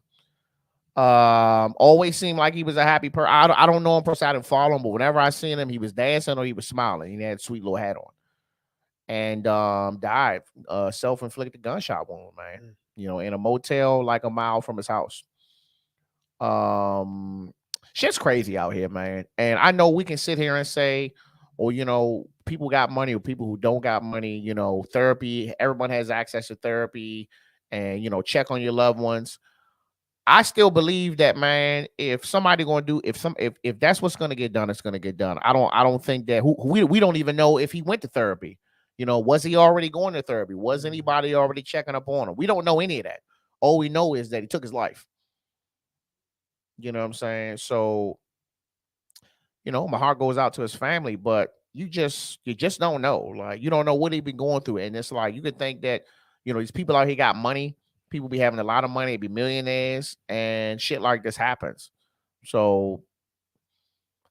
Always seemed like he was a happy person. I don't know him personally. I didn't follow him, but whenever I seen him, he was dancing or he was smiling. He had a sweet little hat on. And died. Self-inflicted gunshot wound, man. You know, in a motel like a mile from his house. Shit's crazy out here, man. And I know we can sit here and say, well, you know, people got money or people who don't got money, you know, therapy, everyone has access to therapy and, you know, check on your loved ones. I still believe that, man, if somebody going to do, if that's what's going to get done, it's going to get done. I don't think that we don't even know if he went to therapy. You know, was he already going to therapy? Was anybody already checking up on him? We don't know any of that. All we know is that he took his life. You know what I'm saying? So, you know, my heart goes out to his family, but you just don't know. Like, you don't know what he been going through. And it's like, you could think that, you know, these people out here got money. People be having a lot of money, be millionaires, and shit like this happens. So,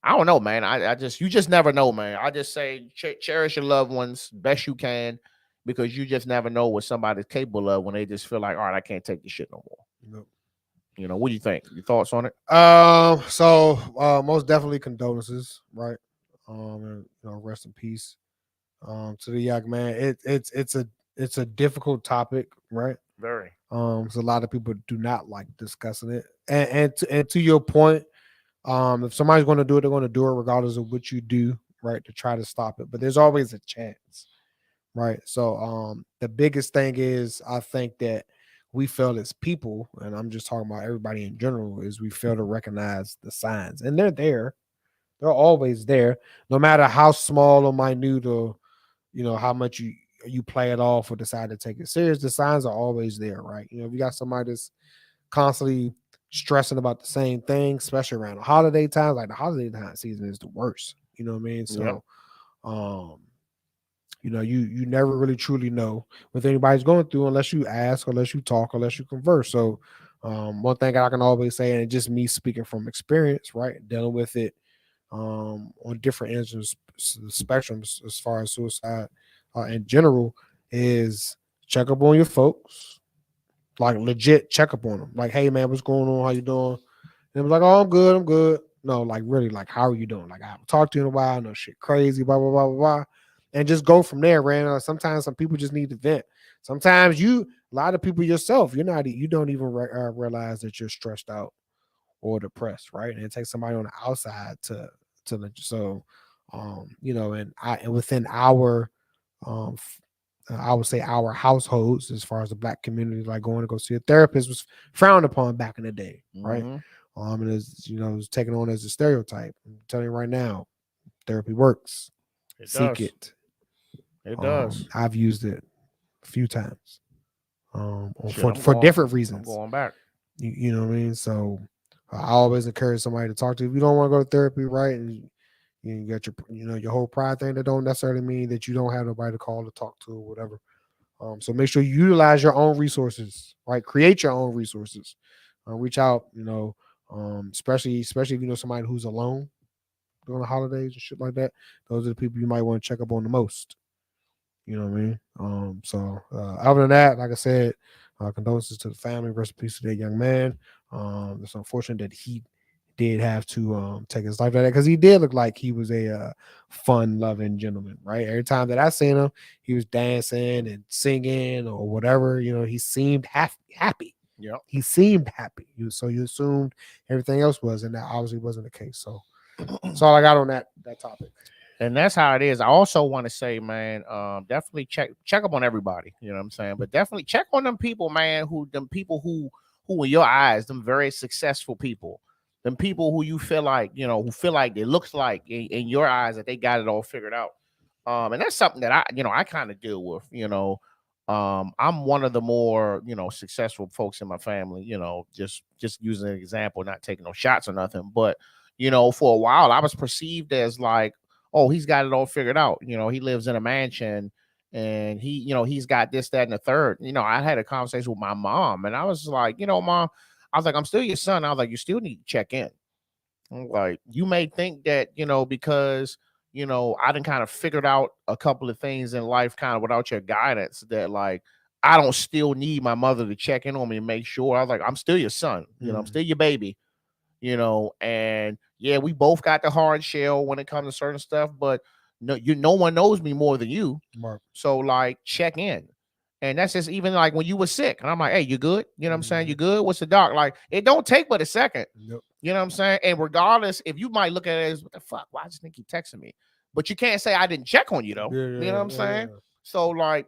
I don't know, man. You just never know, man. I just say cherish your loved ones best you can, because you just never know what somebody's capable of when they just feel like, all right, I can't take this shit no more. Nope. You know, what do you think? Your thoughts on it? So most definitely condolences, right? And, you know, rest in peace. To the young man. It's a difficult topic, right? Very. So a lot of people do not like discussing it. And to your point, if somebody's going to do it, they're going to do it regardless of what you do, right? To try to stop it. But there's always a chance, right? So the biggest thing is, I think that we fail as people, and I'm just talking about everybody in general, is we fail to recognize the signs. And they're there. They're always there, no matter how small or minute or, you know, how much you play it off or decide to take it serious. The signs are always there, right? You know, if you got somebody that's constantly stressing about the same thing, especially around the holiday times, like the holiday time season is the worst. You know what I mean? So, you know, you never really truly know what anybody's going through unless you ask, unless you talk, unless you converse. So, one thing I can always say, and just me speaking from experience, right, dealing with it on different ends of the spectrum as far as suicide in general, is check up on your folks. Like legit check up on them. Like, hey man, what's going on? How you doing? And it was like, oh, I'm good. No, like really, like, how are you doing? Like, I haven't talked to you in a while. No shit crazy, blah, blah, blah, blah, blah. And just go from there, man. Sometimes some people just need to vent. Sometimes a lot of people yourself, you don't even realize that you're stressed out or depressed, right? And it takes somebody on the outside to let you. So, you know, and within our I would say our households, as far as the Black community, like going to go see a therapist was frowned upon back in the day, right? And as you know, it was taken on as a stereotype. I'm telling you right now, therapy works. Seek it. It does. I've used it a few times. For different reasons. I'm going back. You know what I mean? So I always encourage somebody to talk to. If you don't want to go to therapy, right? And You got your whole pride thing. That don't necessarily mean that you don't have nobody to call or talk to or whatever. So make sure you utilize your own resources, right? Create your own resources. Reach out, especially if you know somebody who's alone during the holidays and shit like that. Those are the people you might want to check up on the most. You know what I mean? Other than that, like I said, condolences to the family. Rest in peace to that young man. It's unfortunate that he did have to take his life like that, because he did look like he was a fun-loving gentleman, right? Every time that I seen him, he was dancing and singing or whatever. He seemed happy. Yeah, he seemed happy. So you assumed everything else was, and that obviously wasn't the case. So that's all I got on that topic. and that's how it is. I also want to say, man, definitely check up on everybody. You know what I'm saying? But definitely check on them people, man. Who in your eyes, them very successful people, them people who you feel like, who feel like it looks like in your eyes that they got it all figured out. And that's something that I kind of deal with. I'm one of the more successful folks in my family. Just using an example, not taking no shots or nothing, but for a while I was perceived as like, oh, he's got it all figured out. He lives in a mansion and he's got this, that, and the third. I had a conversation with my mom and I was like, Mom, I was like, I'm still your son. I was like, you still need to check in. I'm like, you may think that, because, I done kind of figured out a couple of things in life kind of without your guidance, that like, I don't still need my mother to check in on me and make sure. I was like, I'm still your son. I'm still your baby. And yeah, we both got the hard shell when it comes to certain stuff, but no one knows me more than you. Mark. So like, check in. And that's just even like when you were sick and I'm like, hey, you good? You know what I'm saying? You good? What's the doc? Like, it don't take but a second. Yep. You know what I'm saying? And regardless, if you might look at it as, what the fuck? Why does Nick keep texting me? But you can't say I didn't check on you though. You know what I'm saying? Yeah. So like,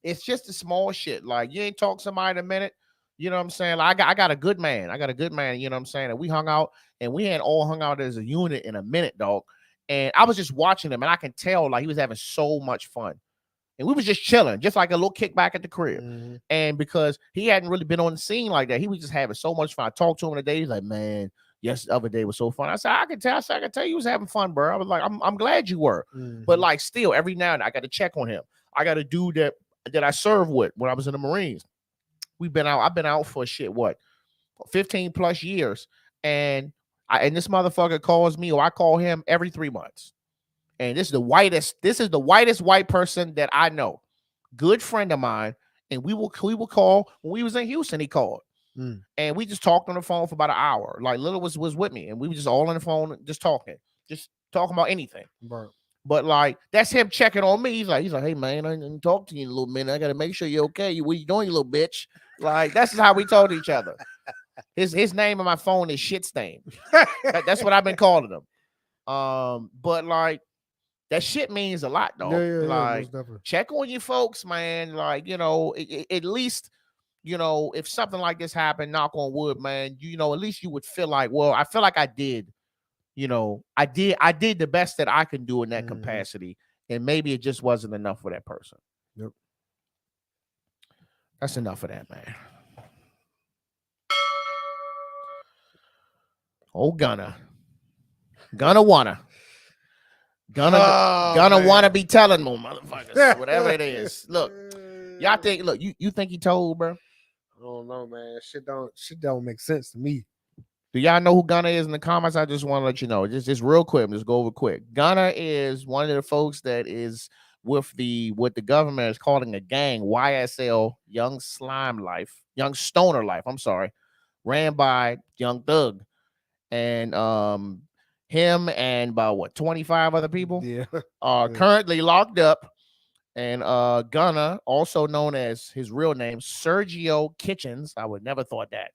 it's just the small shit. Like, you ain't talk to somebody in a minute. You know what I'm saying? Like, I got a good man. You know what I'm saying? And we hung out and we had all hung out as a unit in a minute, dog. And I was just watching him and I can tell like he was having so much fun. And we was just chilling, just like a little kickback at the crib. Mm-hmm. And because he hadn't really been on the scene like that, he was just having so much fun. I talked to him today. He's like, man, yes, the other day was so fun. I said, I can tell you was having fun, bro. I was like, I'm glad you were. Mm-hmm. But like, still, every now and then I got to check on him. I got a dude that I served with when I was in the Marines. I've been out for 15 plus years. And this motherfucker calls me or I call him every 3 months. And this is the whitest white person that I know. Good friend of mine. And we will call when we was in Houston, he called. And we just talked on the phone for about an hour. Like Little was with me and we were just all on the phone, just talking about anything. Right. But like, that's him checking on me. He's like, hey man, I didn't talk to you in a little minute. I got to make sure you're okay. What you doing, you little bitch? Like, that's how we told each other. His name on my phone is Shit Stain. That's what I've been calling him. But like, that shit means a lot, though. Like, check on you folks, man. Like, at least, if something like this happened, knock on wood, man, at least you would feel like, well, I feel like I did. I did the best that I can do in that capacity. And maybe it just wasn't enough for that person. Yep. That's enough of that, man. Oh, Gunna wanna be telling more motherfuckers, whatever it is. Look, y'all think, you think he told, bro? I don't know, man. Shit don't make sense to me. Do y'all know who Gunna is in the comments? I just want to let you know. Just real quick. Just go over quick. Gunna is one of the folks that is with what the government is calling a gang, YSL, Young Stoner Life. I'm sorry, ran by Young Thug, and him and about 25 other people are currently locked up. And Gunna, also known as his real name, Sergio Kitchens. I would never thought that.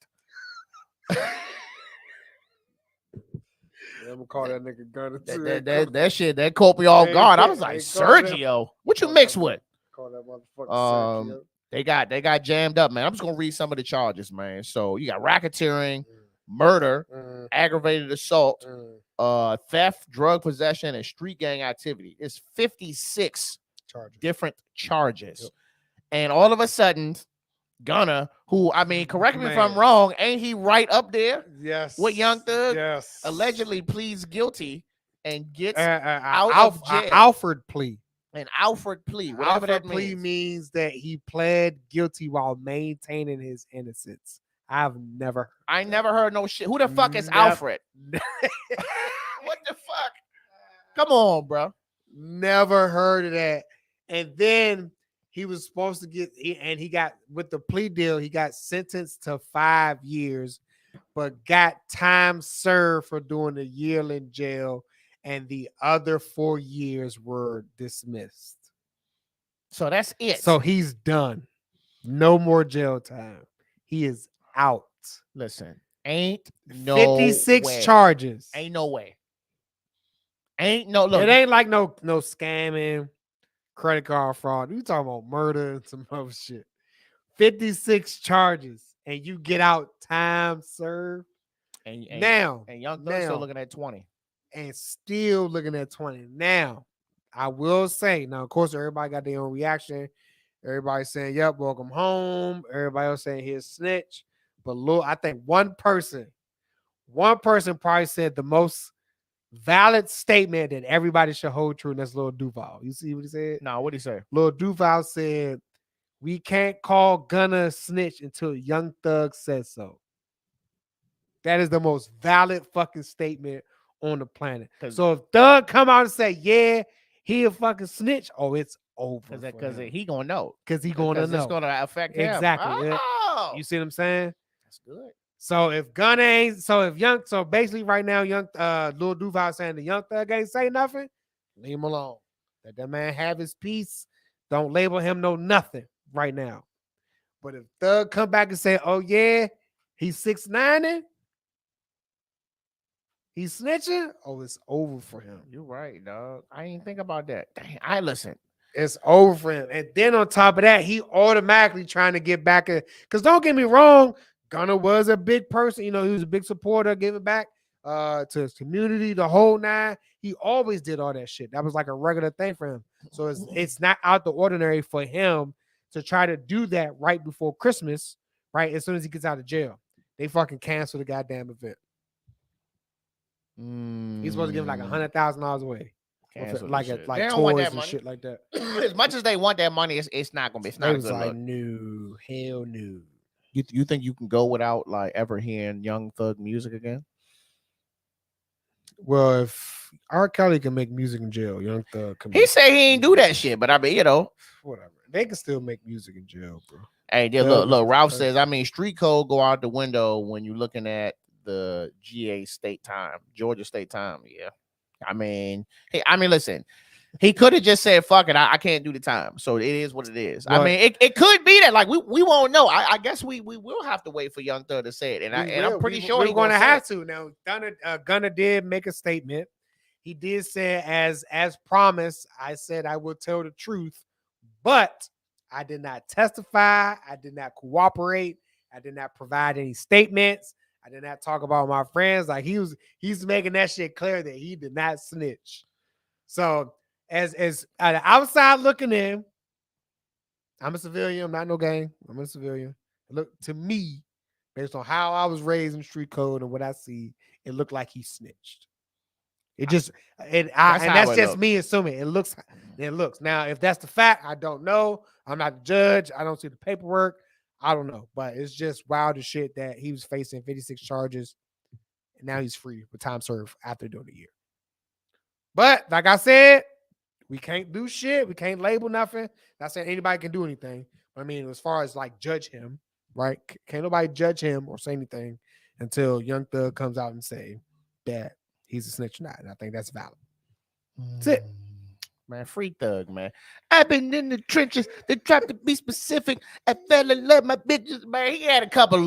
I'm gonna call that nigga Gunna too. That shit that caught me off guard. I was like, Sergio, what you mix with? Call that motherfucker Sergio. They got jammed up, man. I'm just gonna read some of the charges, man. So you got racketeering, murder, aggravated assault, theft, drug possession, and street gang activity. It's 56 different charges. Yep. And all of a sudden, Gunna, who, I mean, correct me if I'm wrong, ain't he right up there? Yes. With Young Thug? Yes. Allegedly pleads guilty and gets out of jail. Alfred plea. An Alfred plea, whatever Alfred that plea means. means that he pled guilty while maintaining his innocence. I never heard no shit. Who the fuck is Nev- Alfred? What the fuck? Come on, bro. Never heard of that. And then he was supposed to he got with the plea deal, he got sentenced to 5 years, but got time served for doing a year in jail, and the other 4 years were dismissed. So that's it. So he's done. No more jail time. He is out. Listen, ain't no 56 way. charges. Ain't no way. Ain't no look. It ain't like no scamming, credit card fraud. You talking about murder and some other shit. 56 charges, and you get out time served. And Young Thug still looking at 20. And still looking at 20. Now, I will say, now, of course, everybody got their own reaction. Everybody saying, yep, welcome home. Everybody else saying here's snitch. But look, I think one person probably said the most valid statement that everybody should hold true, and that's Lil Duval. You see what he said? No, what'd he say? Lil Duval said, we can't call Gunna a snitch until Young Thug says so. That is the most valid fucking statement on the planet. So if Thug come out and say, yeah, he a fucking snitch, oh, it's over. Because he gonna know. Because he gonna know. It's gonna affect him. Exactly. Oh. You see what I'm saying? That's good. So if Gunna ain't, so basically right now, Lil Duval saying the Young Thug ain't say nothing, leave him alone. Let that man have his peace. Don't label him no nothing right now. But if Thug come back and say, oh yeah, he's 6'9", he's snitching, oh, it's over for him. You're right, dog. I ain't think about that. Dang, I listen. It's over for him. And then on top of that, he automatically trying to get back. Because don't get me wrong, Gunna was a big person. You know, he was a big supporter, giving back to his community, the whole nine. He always did all that shit. That was like a regular thing for him. So it's not out the ordinary for him to try to do that right before Christmas, right? As soon as he gets out of jail. They fucking cancel the goddamn event. He's supposed to give like $100,000 away. Like toys and shit like that. As much as they want that money, it's not gonna be. It's not a good look. No, hell no. You think you can go without like ever hearing Young Thug music again? Well, if R. Kelly can make music in jail, Young Thug can. He say he ain't do that shit, but I mean, whatever. They can still make music in jail, bro. Hey, look. Ralph says, I mean, street code go out the window when you're looking at the GA state time, Georgia state time. Yeah, I mean, listen. He could have just said, fuck it, I can't do the time. So it is what it is. But, I mean, it could be that. Like, we won't know. I guess we will have to wait for Young Thug to say it. And I'm pretty sure we're going to have to. Now, Gunna did make a statement. He did say, as promised, I said I will tell the truth, but I did not testify. I did not cooperate. I did not provide any statements. I did not talk about my friends. Like, he's making that shit clear that he did not snitch. So, as the outside looking in, I'm a civilian. I'm not no gang. I'm a civilian. Look, to me, based on how I was raised in street code and what I see, it looked like he snitched. That's just me assuming. It looks. Now, if that's the fact, I don't know. I'm not the judge. I don't see the paperwork. I don't know. But it's just wild as shit that he was facing 56 charges, and now he's free with time served after doing a year. But like I said, we can't do shit. We can't label nothing. Not saying anybody can do anything. I mean, as far as like judge him, right? Can't nobody judge him or say anything until Young Thug comes out and say that he's a snitch or not. And I think that's valid. That's it. Man, free Thug, man. I've been in the trenches. They tried to be specific. I fell in love my bitches, man. He had a couple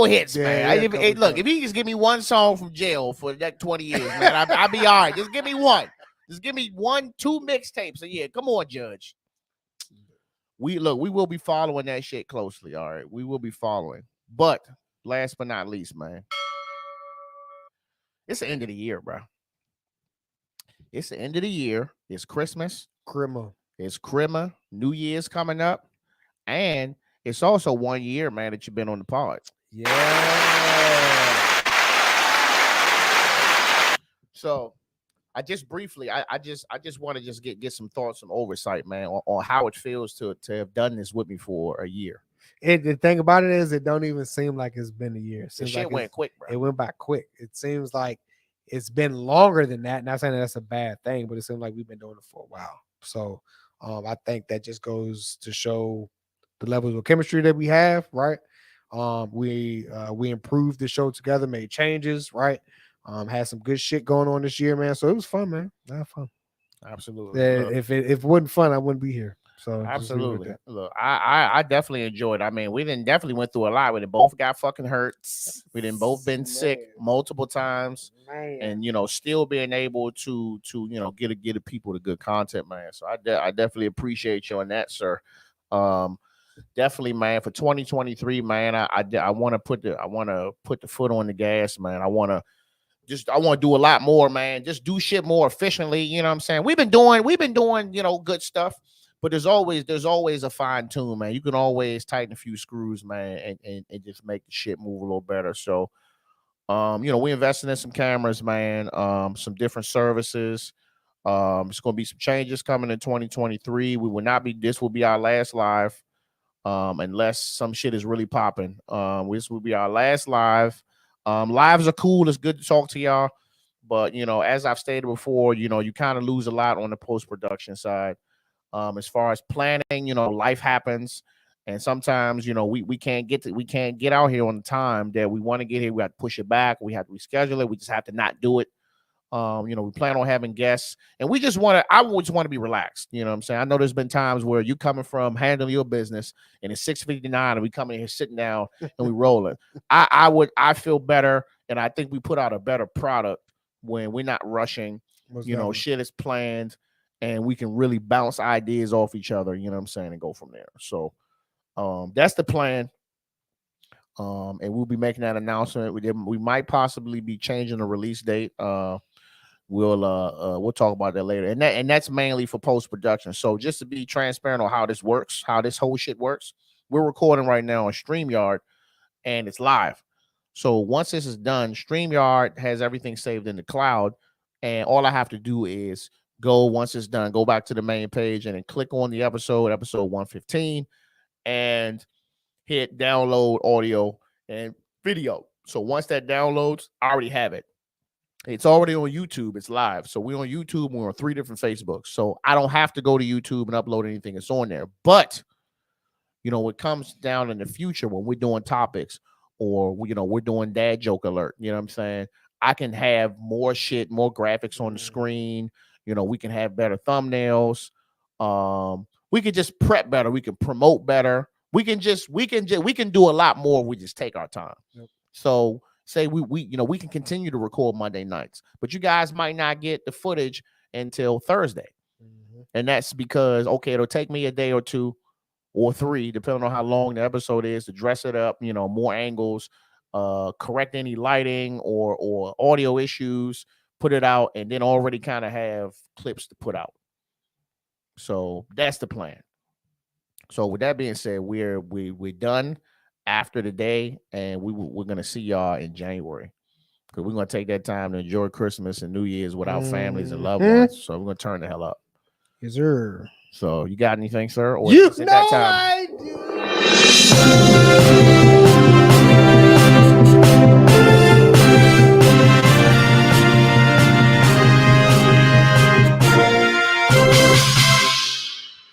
hits, man. If he just give me one song from jail for that 20 years, man, I'll be all right. Just give me one. Just give me 1-2 mixtapes a year. Come on, Judge. We will be following that shit closely. All right. We will be following. But last but not least, man. It's the end of the year, bro. It's the end of the year. It's Christmas. Chrima. It's Chrima. New Year's coming up. And it's also 1 year, man, that you've been on the pod. Yeah. So I just briefly, I just want to just get some thoughts, some oversight, man, on how it feels to have done this with me for a year. The thing about it is, it don't even seem like it's been a year. It The seems shit like went quick, bro. it went by quick. It seems like it's been longer than that. Not saying that that's a bad thing, but it seems like we've been doing it for a while. So I think that just goes to show the levels of chemistry that we have, right? We improved the show together, made changes, right? Had some good shit going on this year, man. So it was fun, man. Had fun. Absolutely. If it wasn't fun, I wouldn't be here. So absolutely. Look, I definitely enjoyed it. I mean, we definitely went through a lot. We both got fucking hurt. We both been sick multiple times, and still being able to get people the good content, man. So I definitely appreciate you on that, sir. Definitely, man. For 2023, man, I want to put the foot on the gas, man. I want to do a lot more, man. Just do shit more efficiently. You know what I'm saying? We've been doing, good stuff, but there's always a fine tune, man. You can always tighten a few screws, man, and just make the shit move a little better. So, we invested in some cameras, man, some different services. It's going to be some changes coming in 2023. This will be our last live, unless some shit is really popping. This will be our last live. Lives are cool. It's good to talk to y'all. But, as I've stated before, you kind of lose a lot on the post-production side. As far as planning, life happens. And sometimes, we can't get out here on the time that we want to get here. We have to push it back. We have to reschedule it. We just have to not do it. We plan on having guests, and I just want to be relaxed. You know what I'm saying? I know there's been times where you coming from handling your business and it's 6:59 and we coming in here sitting down and we rolling. I feel better, and I think we put out a better product when we're not rushing. Shit is planned, and we can really bounce ideas off each other, you know what I'm saying, and go from there. So that's the plan. And we'll be making that announcement. We might possibly be changing the release date. We'll talk about that later. And that's mainly for post-production. So just to be transparent on how this works, how this whole shit works, we're recording right now on StreamYard, and it's live. So once this is done, StreamYard has everything saved in the cloud, and all I have to do is once it's done, go back to the main page and then click on the episode 115, and hit download audio and video. So once that downloads, I already have it. It's already on YouTube. It's live. So we're on YouTube. We're on 3 different Facebooks. So I don't have to go to YouTube and upload anything. It's on there. But, what comes down in the future when we're doing topics, or, we're doing dad joke alert, you know what I'm saying? I can have more shit, more graphics on the screen. We can have better thumbnails. We can just prep better. We can promote better. We can do a lot more. We just take our time. Yep. So say we can continue to record Monday nights, but you guys might not get the footage until Thursday. Mm-hmm. And that's because, it'll take me a day or 2 or 3, depending on how long the episode is, to dress it up, more angles, correct any lighting or audio issues, put it out, and then already kind of have clips to put out. So that's the plan. So with that being said, we're done after the day, and we're gonna see y'all in January, because we're gonna take that time to enjoy Christmas and New Year's with our families and loved ones. So we're gonna turn the hell up. Yes, sir. So you got anything, sir? Or You know that time? I do.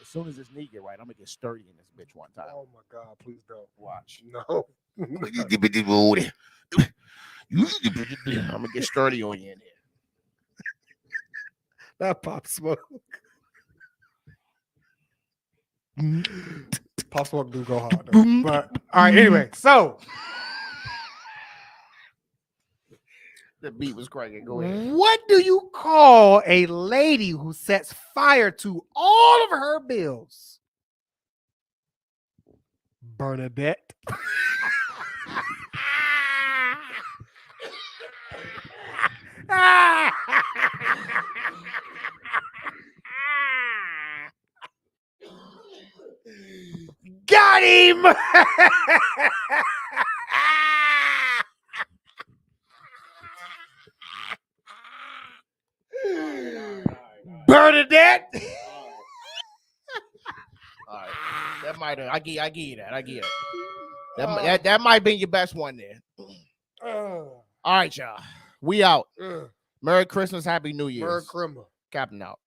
As soon as this knee get right, I'm gonna get sturdy in this bitch one time. Oh my God, please don't. Watch. No. I'm gonna get sturdy on you in here. That Pop Smoke. Pop Smoke do go hard though. But all right, anyway, so the beat was cracking. Go ahead. What do you call a lady who sets fire to all of her bills? Bernadette. Got him. of that. All right. That might have. I give you that. I give you that. That might be your best one there. All right, y'all. We out. Merry Christmas, Happy New Year. Merry Chrima. Captain out.